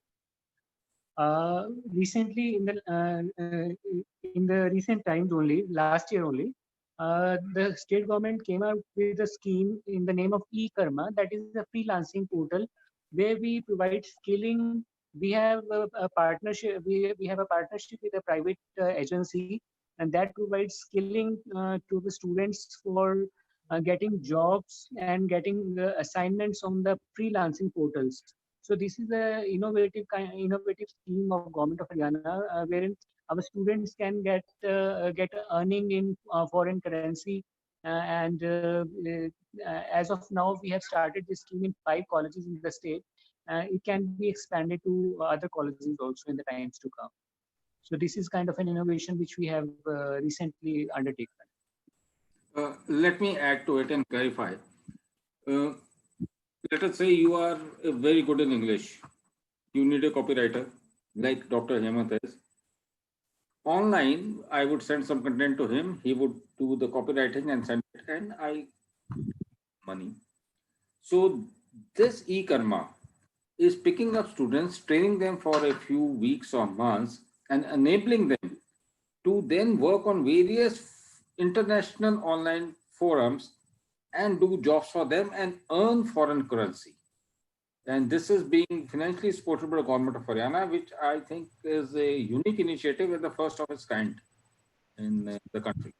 Recently, in the recent times only, last year only, the state government came out with a scheme in the name of e-Karma, that is a freelancing portal where we provide skilling. We have a partnership. We have a partnership with a private agency, and that provides skilling to the students for getting jobs and getting assignments on the freelancing portals. So this is a innovative scheme of Government of Haryana, wherein our students can get earning in foreign currency, and as of now we have started this scheme in 5 colleges in the state. It can be expanded to other colleges also in the times to come. So this is kind of an innovation which we have recently undertaken. Let me add to it and clarify. Let us say you are very good in English. You need a copywriter like Dr. Hemant is. Online, I would send some content to him. He would do the copywriting and send it, and I money. So this e-Karma is picking up students, training them for a few weeks or months, and enabling them to then work on various international online forums and do jobs for them and earn foreign currency. And this is being financially supported by the Government of Haryana, which I think is a unique initiative and the first of its kind in the country.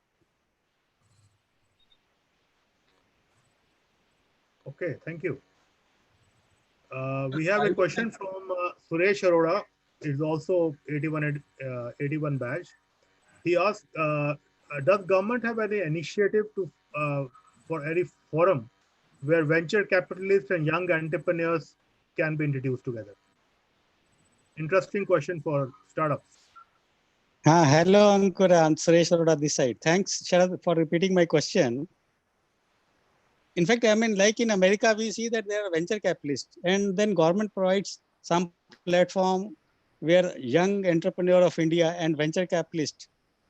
Okay, thank you. We have a question from Suresh Arora. Is also 81 badge. He asked, does government have any initiative to for any forum where venture capitalists and young entrepreneurs can be introduced together? Interesting question for startups. Hello, Ankur. I'm Suresh Arora this side. Thanks, Sharad, for repeating my question. In fact, I mean, like in America, we see that there are venture capitalists, and then government provides some platform where young entrepreneur of India and venture capitalist,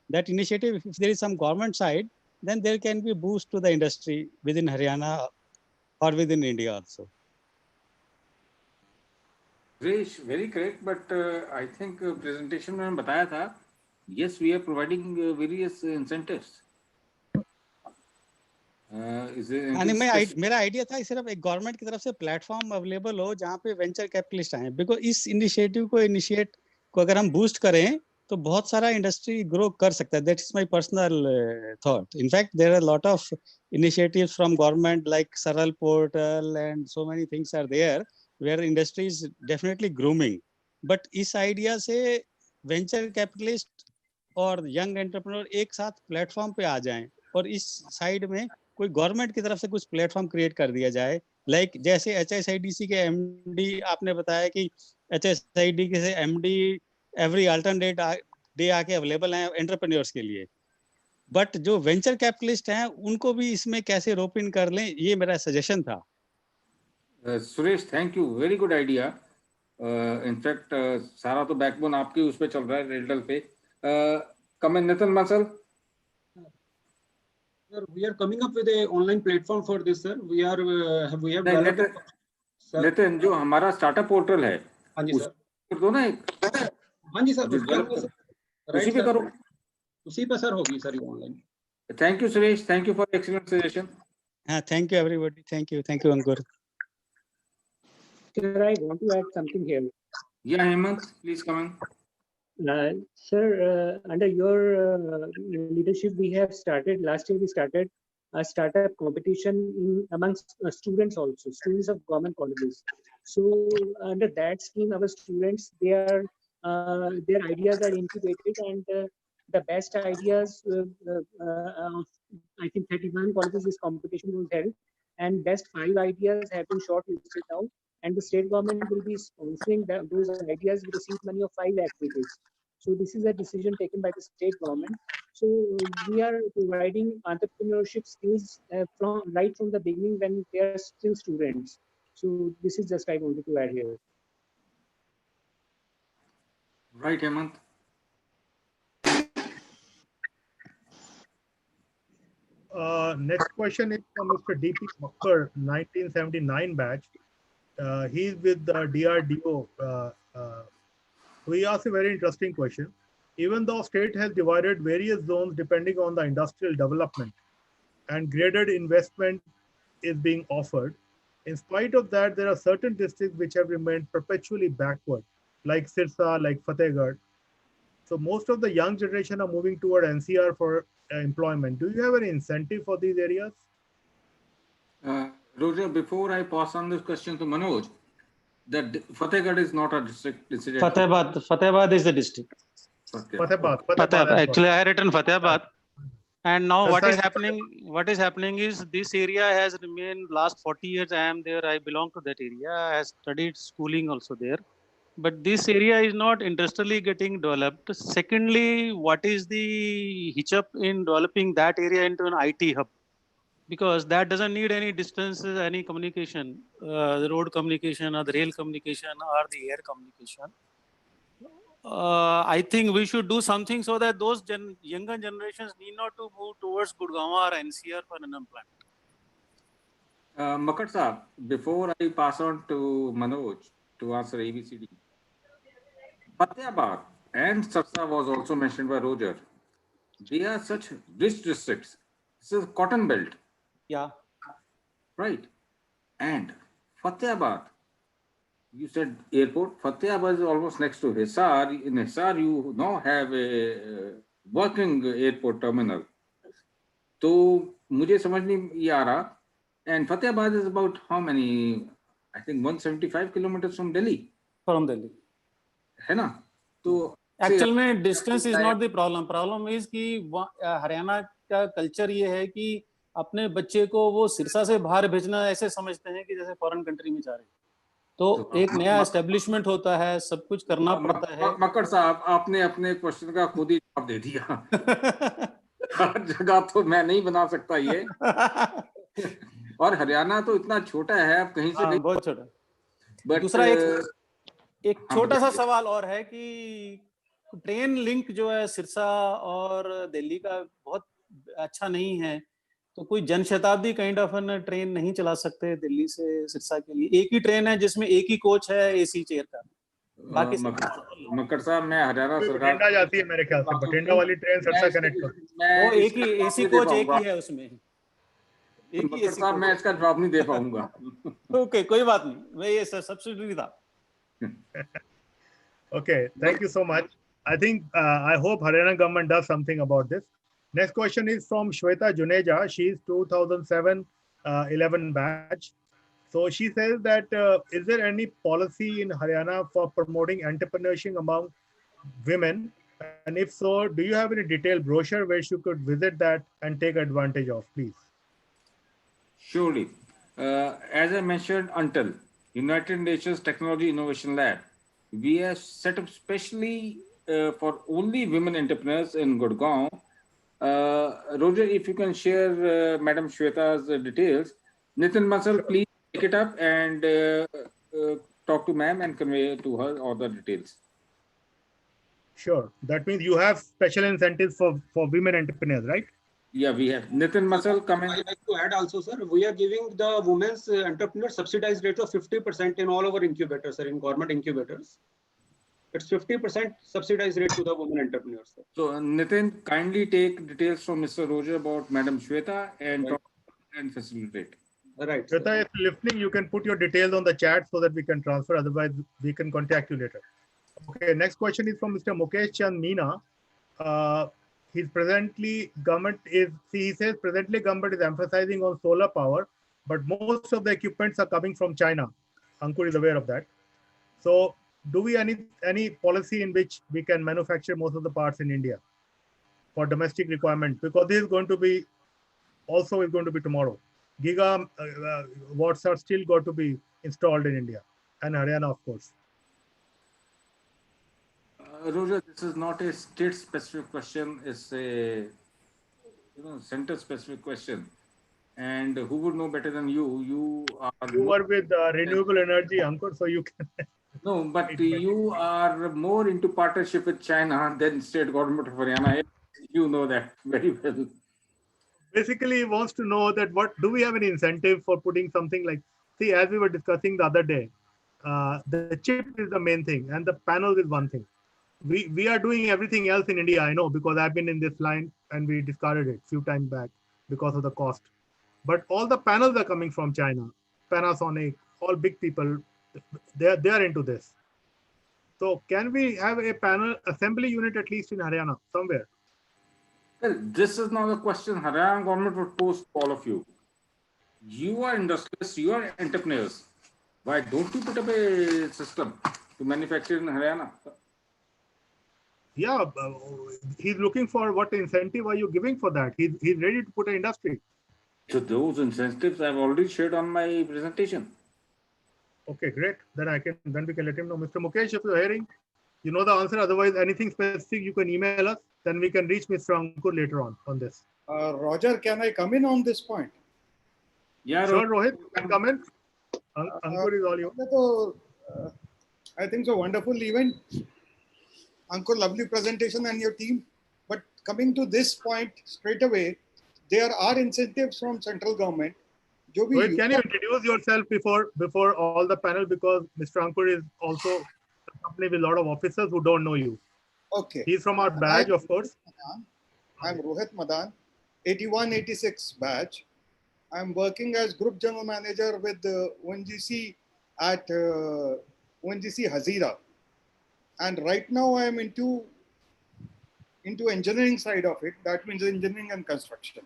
that initiative, if there is some government side, then there can be a boost to the industry within Haryana or within India also. Suresh, very correct, but I think presentation में बताया था, yes, we are providing various incentives. मेरा idea था सिर्फ एक government की तरफ से प्लेटफॉर्म अवेलेबल हो जहाँ पे वेंचर कैपिटलिस्ट आए, बिकॉज इस इनिशिएटिव को अगर हम बूस्ट करें तो बहुत सारा इंडस्ट्री ग्रो कर सकता है. That is my personal thought. In fact there are lot of initiatives from government like Saral portal and so many things are there where industry is definitely grooming. But इस आइडिया से venture capitalist और young entrepreneur एक साथ platform पे आ जाएं और इस side में कोई गवर्नमेंट की तरफ से कुछ प्लेटफॉर्म क्रिएट कर दिया जाए. लाइक जैसे HSIDC के MD आपने बताया कि HSIDC के MD एवरी अल्टरनेट डे आके अवेलेबल हैं एंटरप्रेन्योर्स के लिए, बट जो वेंचर कैपिटलिस्ट हैं उनको भी इसमें कैसे रोप इन कर लें, ये मेरा सजेशन था. Suresh, thank you, very good idea. In fact सारा तो बैकबोन आपके उस पे चल रहा है, रेडल पे. Comment Nitin muscle. Sir, we are coming up with a online platform for this, sir. We have developed. Nitin, जो हमारा स्टार्टअप पोर्टल है, हाँ जी सर, कर दो ना एक. हाँ जी सर, उसी पे करो. उसी पे सर होगी सर ये online. Thank you Suresh, thank you for excellent suggestion. हाँ, thank you everybody. Thank you Ankur. Sir, I want to add something here. Yeah, Hemant, please come in. Sir, under your leadership, we have started, last year we started a startup competition amongst students also, students of government colleges. So under that scheme, our students, their ideas are incubated, and the best ideas, I think 31 colleges this competition was held, and best 5 ideas have been shortlisted now. and the state government will be sponsoring those ideas with a seed money of 5 lakh rupees. So this is a decision taken by the state government. So we are providing entrepreneurship skills right from the beginning when they are still students. So this is just I wanted to add here. Right, Hemant. Next question is from Mr. D.P. Bakker, 1979 batch. He's with the DRDO. He asked a very interesting question. Even though state has divided various zones depending on the industrial development and graded investment is being offered, in spite of that, there are certain districts which have remained perpetually backward, like Sirsa, like Fatehgarh. So most of the young generation are moving toward NCR for employment. Do you have any incentive for these areas? Roger, before I pass on this question to Manoj, that Fatehgarh is not a district. Fatehbad is the district. Fatehbad. Actually, I had written Fatehbad. And now what is happening is this area has remained last 40 years. I am there. I belong to that area. I have studied schooling also there. But this area is not industrially getting developed. Secondly, what is the hitch up in developing that area into an IT hub? Because that doesn't need any distances, any communication, the road communication or the rail communication or the air communication. I think we should do something so that those younger generations need not to move towards Gurgaon or NCR for an employment. Makar Saab, before I pass on to Manoj to answer ABCD, Fatehgarh and Sirsa was also mentioned by Roger. They are such rich districts. This is cotton belt. Yeah. Right. And Fatehgarh, you said airport. Fatehgarh is almost next to Hisar. In Hisar, you now have a working airport terminal. So, मुझे समझ नहीं ये आ रहा. And Fatehgarh is about how many? I think 175 kilometers from Delhi. From Delhi. है ना? तो actual में distance is not the problem is कि हरियाणा का कल्चर ये है कि अपने बच्चे को वो सिरसा से बाहर भेजना ऐसे समझते हैं कि जैसे फॉरेन कंट्री में जा रहे हैं. तो एक नया एस्टेब्लिशमेंट होता है, सब कुछ करना पड़ता है. मक्कड़ साहब, आपने अपने क्वेश्चन का खुद ही जवाब दे दिया. हर जगह तो मैं नहीं बना सकता ये. और हरियाणा तो इतना छोटा है, आप कहीं से नहीं. बहुत छोटा. दूसरा एक छोटा सा सवाल और है कि ट्रेन लिंक जो है सिरसा और दिल्ली का बहुत अच्छा नहीं है, तो कोई Janshatabdi kind of an train नहीं चला सकते दिल्ली से सिरसा के लिए? एक ही ट्रेन है जिसमें एक ही कोच है एसी चेयर का. बाकी मक्कड़ साहब, मैं हरियाणा सरकार बठिंडा जाती है मेरे ख्याल से. बठिंडा वाली ट्रेन सिरसा कनेक्ट करती है. वो एक ही एसी कोच एक ही है उसमें. मक्कड़ साहब, मैं इसका जवाब नहीं दे पाऊंगा. ओके, कोई बात नहीं, मैं ये सब्सिडी था. Okay, thank you so much. I think I hope Haryana government does something about this. Next question is from Shweta Juneja. She is 2007-11 batch. So she says that is there any policy in Haryana for promoting entrepreneurship among women? And if so, do you have any detailed brochure where she could visit that and take advantage of, please? Surely. As I mentioned, until United Nations Technology Innovation Lab, we have set up specially for only women entrepreneurs in Gurgaon. Roger, if you can share Madam Shweta's details. Nitin Bansal, please take it up and talk to ma'am and convey to her all the details. Sure. That means you have special incentives for women entrepreneurs, right? Yeah, we have. Nitin Bansal, come in. I'd like to add also, sir, we are giving the women's entrepreneurs subsidized rate of 50% in all our incubators, sir, in government incubators. It's 50% subsidized rate to the women entrepreneurs, sir. So, Nitin, kindly take details from Mr. Roger about Madam Shweta and talk and facilitate. Right. Shweta, if listening, you can put your details on the chat so that we can transfer. Otherwise, we can contact you later. Okay, next question is from Mr. Mukesh Chand Meena. He's presently government is, he says presently government is emphasizing on solar power, but most of the equipments are coming from China. Ankur is aware of that. So do we any policy in which we can manufacture most of the parts in India for domestic requirement? Because this is going to be also is going to be tomorrow. Giga watts are still got to be installed in India. and Haryana, of course. Roger, this is not a state-specific question. It's a center-specific question. And who would know better than you? You are. You were with renewable energy, Ankur, so you can. No, but you are more into partnership with China than state government of Haryana. You know that very well. Basically, he wants to know that what do we have an incentive for putting something like, see, as we were discussing the other day, the chip is the main thing and the panels is one thing. We are doing everything else in India, I know, because I've been in this line and we discarded it a few times back because of the cost. But all the panels are coming from China, Panasonic, all big people, they are into this. So can we have a panel assembly unit at least in Haryana somewhere? Well, this is not a question Haryana government would pose to all of you. You are industrialists, you are entrepreneurs. Why don't you put up a system to manufacture in Haryana? Yeah, he's looking for what incentive are you giving for that? He's ready to put an industry. So those incentives I've already shared on my presentation. Okay, great. Then we can let him know. Mr. Mukesh, if you're hearing, you know the answer. Otherwise, anything specific, you can email us. Then we can reach Mr. Ankur later on this. Roger, can I come in on this point? Yeah, sure, Rohit, you can come in. Ankur is all yours. I think it's a wonderful event. Ankur, lovely presentation and your team. But coming to this point straight away, there are incentives from central government. Rohit, can you introduce yourself before all the panel, because Mr. Ankur is also a company with a lot of officers who don't know you. Okay. He's from our badge, of course. I'm Rohit Madan, 8186 batch. I'm working as Group General Manager with ONGC at ONGC Hazira. And right now I am into engineering side of it. That means engineering and construction.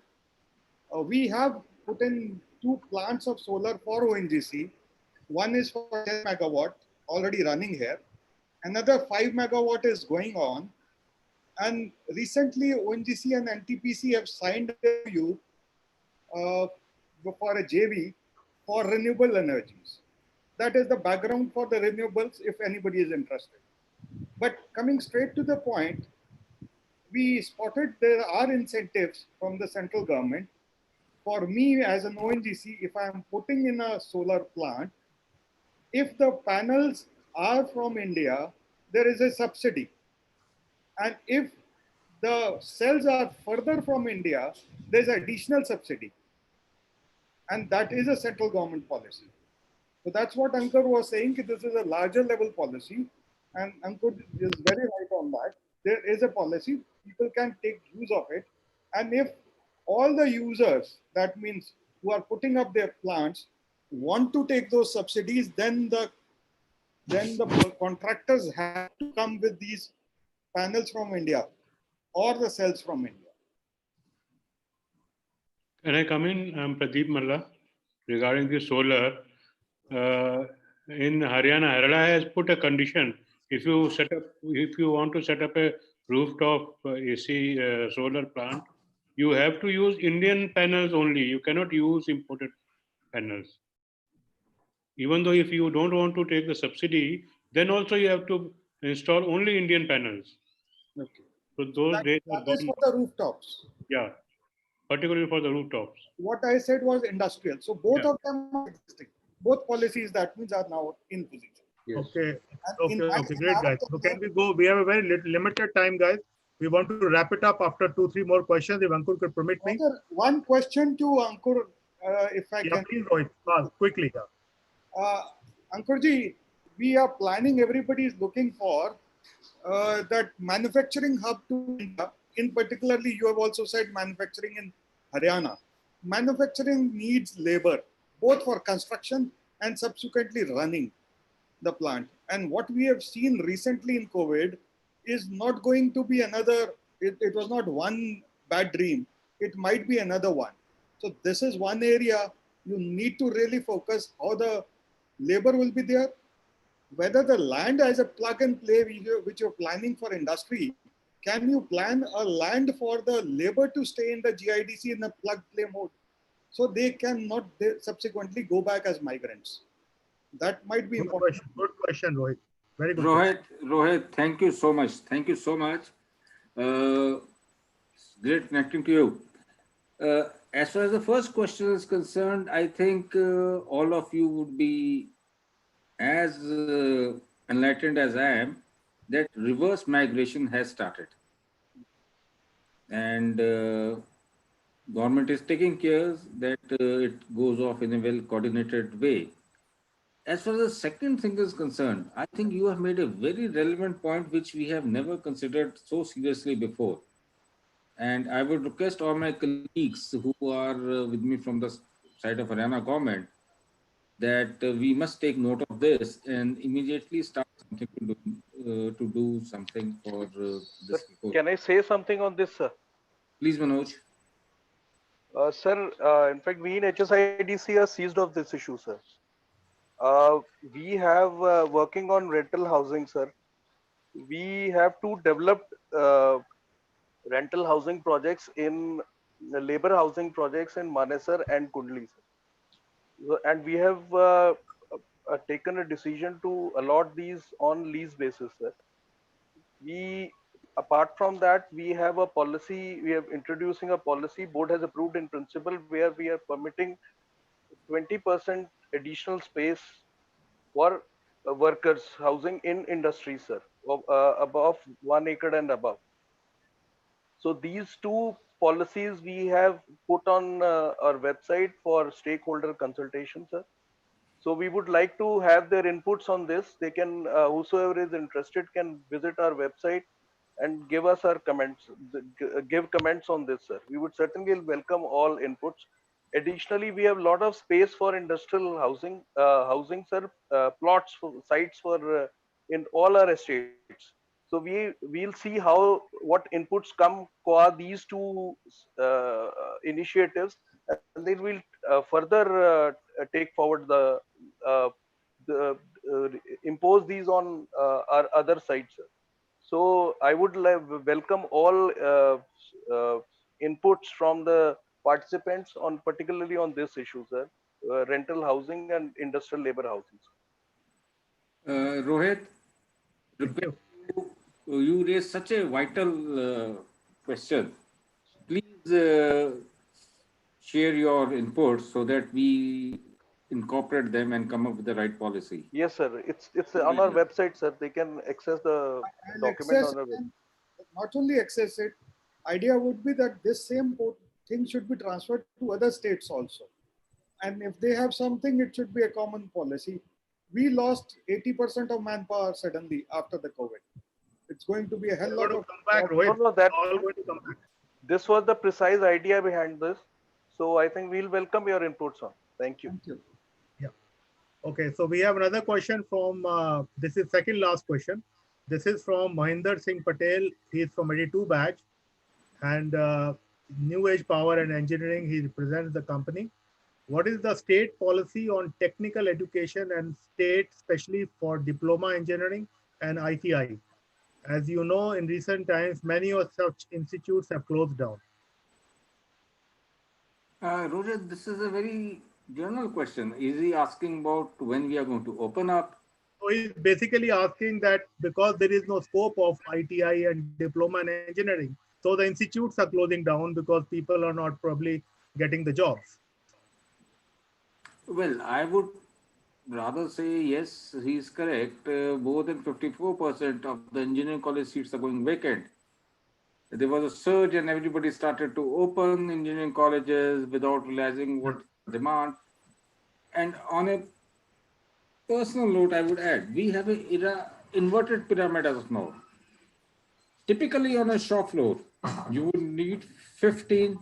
We have put in 2 plants of solar for ONGC. One is for 10 megawatt already running here. Another 5 megawatt is going on. And recently ONGC and NTPC have signed a MOU for a JV for renewable energies. That is the background for the renewables if anybody is interested. But coming straight to the point, we spotted there are incentives from the central government. For me as an ONGC, if I am putting in a solar plant, if the panels are from India, there is a subsidy. And if the cells are further from India, there's additional subsidy. And that is a central government policy. So that's what Ankur was saying, this is a larger level policy. And Ankur is very right on that. There is a policy, people can take use of it. And if all the users, that means who are putting up their plants, want to take those subsidies, then the contractors have to come with these panels from India or the cells from India. Can I come in? I'm Pradeep Malla. Regarding the solar, in Haryana, Haryana has put a condition. If you want to set up a rooftop AC solar plant, you have to use Indian panels only. You cannot use imported panels. Even though if you don't want to take the subsidy, then also you have to install only Indian panels. Okay. So those days are that is for the rooftops. Yeah, particularly for the rooftops. What I said was industrial. So both of them are existing. Both policies, that means, are now in position. Yes. Okay, great, guys. So can we go? We have a very limited time, guys. We want to wrap it up after 2-3 more questions, if Ankur could permit me. One question to Ankur, if I can. Please, Rohit, quickly. Ankurji, we are planning, everybody is looking for that manufacturing hub to India. In particularly, you have also said manufacturing in Haryana. Manufacturing needs labor, both for construction and subsequently running the plant. And what we have seen recently in COVID is not going to be another, it was not one bad dream. It might be another one. So this is one area you need to really focus how the labor will be there, whether the land as a plug and play which you're planning for industry, can you plan a land for the labor to stay in the GIDC in a plug play mode so they cannot subsequently go back as migrants? That might be Good important. question. Good question, Rohit. Very good question. Rohit, thank you so much. Thank you so much. Great connecting to you. As far as the first question is concerned, I think all of you would be as enlightened as I am that reverse migration has started. And government is taking care that it goes off in a well coordinated way. As far as the second thing is concerned, I think you have made a very relevant point which we have never considered so seriously before. And I would request all my colleagues who are with me from the side of Haryana government that we must take note of this and immediately start something to do something for this. Can I say something on this, sir? Please, Manoj. Sir, in fact, we in HSIDC are seized of this issue, sir. We have working on rental housing, sir. We have two developed rental housing projects in labor housing projects in Manesar and Kundli, sir. And we have taken a decision to allot these on lease basis, sir. We, apart from that, we have a policy, we are introducing a policy, board has approved in principle, where we are permitting 20% additional space for workers housing in industries, sir, above 1 acre and above. So these two policies we have put on our website for stakeholder consultation, sir. So we would like to have their inputs on this. They can, whosoever is interested can visit our website and give us our comments, give comments on this, sir. We would certainly welcome all inputs. Additionally, we have a lot of space for industrial housing, sir, plots, for, sites for in all our estates. So we'll see how what inputs come for these two initiatives, and then we'll further take forward the impose these on our other sites. So I would welcome all inputs from the participants on particularly on this issue, sir, rental housing and industrial labor housing. Rohit, you raised such a vital question. Please share your inputs so that we incorporate them and come up with the right policy. Yes, sir. It's on our website, sir. They can access the document on our website. Not only access it, idea would be that this same thing should be transferred to other states also. And if they have something, it should be a common policy. We lost 80% of manpower suddenly after the COVID. It's going to be a hell lot of come back, Rohit. No, that all going to come back. This was the precise idea behind this. So I think we'll welcome your inputs on. Thank you. Thank you. Yeah. Okay. So we have another question from, this is second last question. This is from Mahinder Singh Patel. He is from 82 batch and New Age Power and Engineering. He represents the company. What is the state policy on technical education and state, especially for diploma engineering and ITI? As you know, in recent times, many of such institutes have closed down. Roger, this is a very general question. Is he asking about when we are going to open up? So he's basically asking that because there is no scope of ITI and diploma in engineering, so the institutes are closing down because people are not probably getting the jobs. Well, I would rather say yes, he is correct. More than 54% of the engineering college seats are going vacant. There was a surge and everybody started to open engineering colleges without realizing what demand. And on a personal note, I would add, we have an inverted pyramid as of now. Typically on a shop floor, you would need 15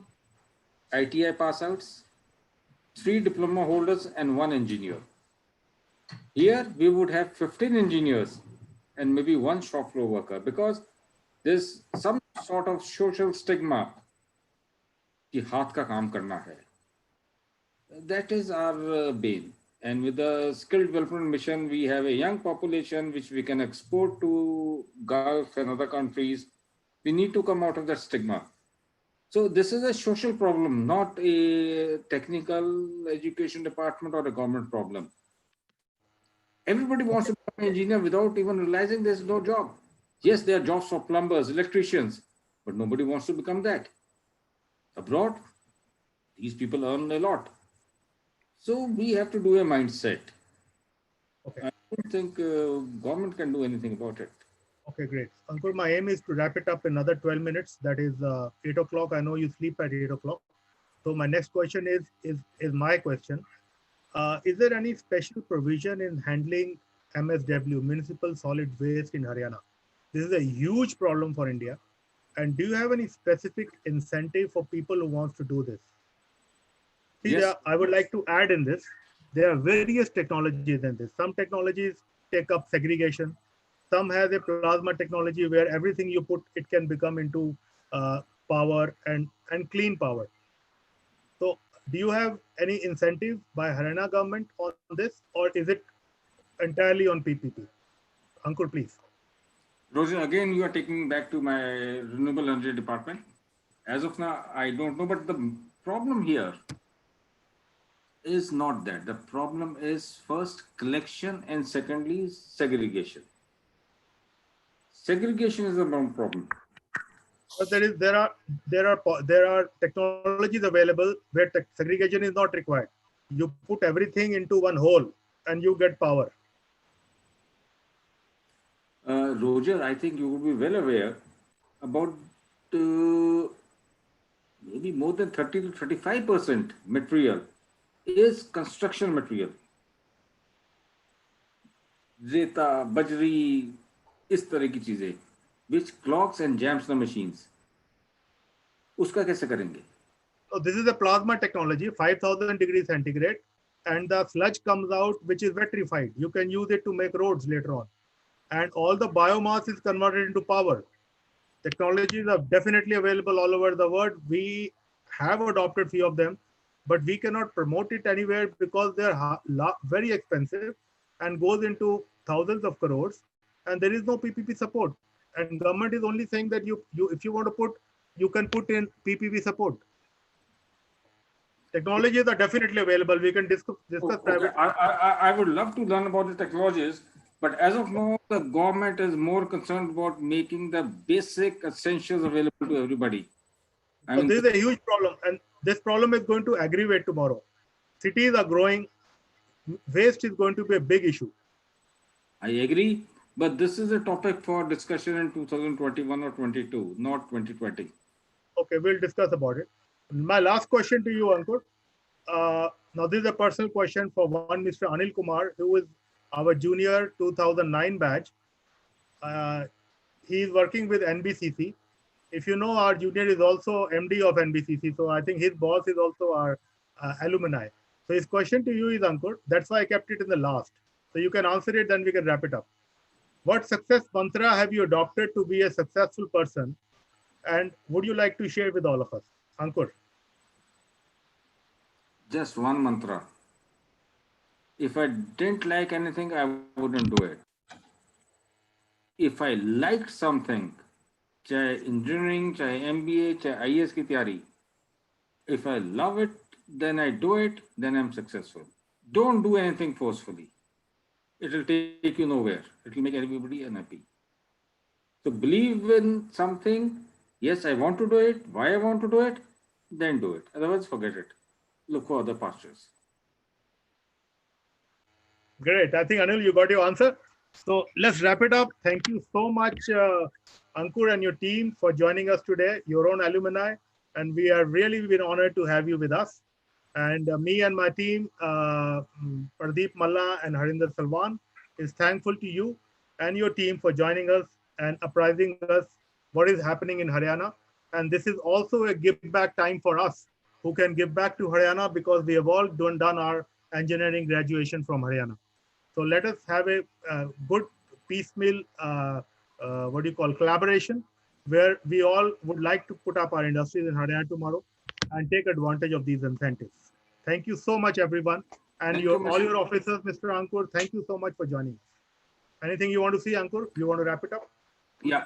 ITI pass outs, 3 diploma holders and 1 engineer. Here we would have 15 engineers and maybe 1 shop floor worker because there's some sort of social stigma कि हाथ का काम करना है. That is our bane. And with the skill development mission, we have a young population which we can export to Gulf and other countries. We need to come out of that stigma. So this is a social problem, not a technical education department or a government problem. Everybody wants to become an engineer without even realizing there's no job. Yes, there are jobs for plumbers, electricians, but nobody wants to become that. Abroad, these people earn a lot. So we have to do a mindset. Okay. I don't think government can do anything about it. Okay, great. Ankur, my aim is to wrap it up in another 12 minutes. That is 8 o'clock. I know you sleep at 8 o'clock. So my next question is my question. Is there any special provision in handling MSW, municipal solid waste in Haryana? This is a huge problem for India. And do you have any specific incentive for people who wants to do this? See, Yes. I would like to add in this, there are various technologies in this. Some technologies take up segregation. Some has a plasma technology where everything you put, it can become into power and clean power. So do you have any incentive by Haryana government on this, or is it entirely on PPP? Ankur, please. Roger, again, you are taking me back to my renewable energy department. As of now, I don't know, but the problem here is not that. The problem is first collection and secondly segregation. Segregation is the problem. But there are technologies available where segregation is not required. You put everything into one hole and you get power. Roger, I think you would be well aware about maybe more than 30 to 35% material is construction material. Reta, bajri, इस तरह की चीजें, which clogs and jams the machines. उसका कैसे करेंगे? So this is a plasma technology, 5,000 degrees centigrade, and the sludge comes out, which is vitrified. You can use it to make roads later on. And all the biomass is converted into power. Technologies are definitely available all over the world. We have adopted few of them, but we cannot promote it anywhere because they're very expensive and goes into thousands of crores, and there is no PPP support. And government is only saying that if you want to put, you can put in PPP support. Technologies are definitely available. We can discuss private. I would love to learn about the technologies, but as of now, the government is more concerned about making the basic essentials available to everybody. So this is a huge problem, and this problem is going to aggravate tomorrow. Cities are growing. Waste is going to be a big issue. I agree, but this is a topic for discussion in 2021 or 22, not 2020. Okay, we'll discuss about it. My last question to you, Ankur. Now, this is a personal question for one Mr. Anil Kumar, who is our junior 2009 batch. He is working with NBCC. If you know, our junior is also MD of NBCC. So I think his boss is also our alumni. So his question to you is, Ankur, that's why I kept it in the last. So you can answer it, then we can wrap it up. What success mantra have you adopted to be a successful person? And would you like to share with all of us? Ankur. Just one mantra. If I didn't like anything, I wouldn't do it. If I liked something, चाहे engineering, चाहे MBA, चाहे IAS की तैयारी, if I love it, then I do it, then I'm successful. Don't do anything forcefully. It will take you nowhere. It will make everybody unhappy. So believe in something. Yes, I want to do it. Why I want to do it? Then do it. Otherwise, forget it. Look for other pastures. Great. I think, Anil, you got your answer. So let's wrap it up. Thank you so much, Ankur and your team, for joining us today, your own alumni. And we are really been honored to have you with us. And me and my team, Pradeep Malla and Harinder Salwan, is thankful to you and your team for joining us and apprising us what is happening in Haryana. And this is also a give back time for us who can give back to Haryana because we have all done our engineering graduation from Haryana. So let us have a good piecemeal, collaboration, where we all would like to put up our industries in Haryana tomorrow and take advantage of these incentives. Thank you so much, everyone. And all your officers, Mr. Ankur, thank you so much for joining us. Anything you want to see, Ankur? You want to wrap it up? Yeah.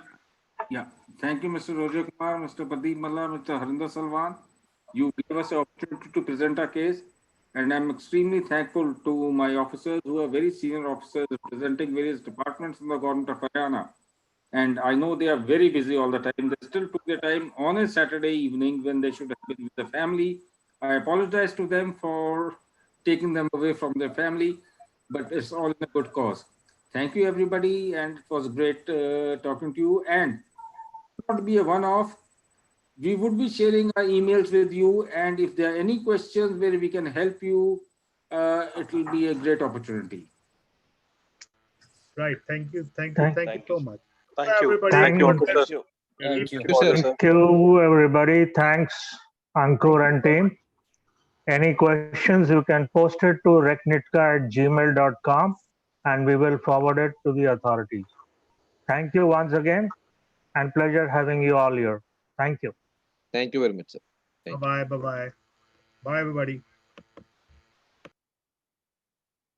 Thank you, Mr. Roger Kumar, Mr. Pradeep Malla, Mr. Harinder Salwan. You gave us an opportunity to present our case. And I'm extremely thankful to my officers who are very senior officers representing various departments in the government of Haryana. And I know they are very busy all the time. They still took their time on a Saturday evening when they should have been with the family. I apologize to them for taking them away from their family, but it's all in a good cause. Thank you, everybody. And it was great talking to you. And not be a one-off. We would be sharing our emails with you. And if there are any questions where we can help you, it will be a great opportunity. Right. Thank you. Thank you. Thank you so much. Thank you. Everybody. Thank you. Bless Thank you. Thank you. Thank you, everybody. Thanks, Ankur and team. Any questions, you can post it to recnitka@gmail.com and we will forward it to the authorities. Thank you once again and pleasure having you all here. Thank you. Thank you very much, sir. Bye-bye. Bye-bye. Bye, everybody.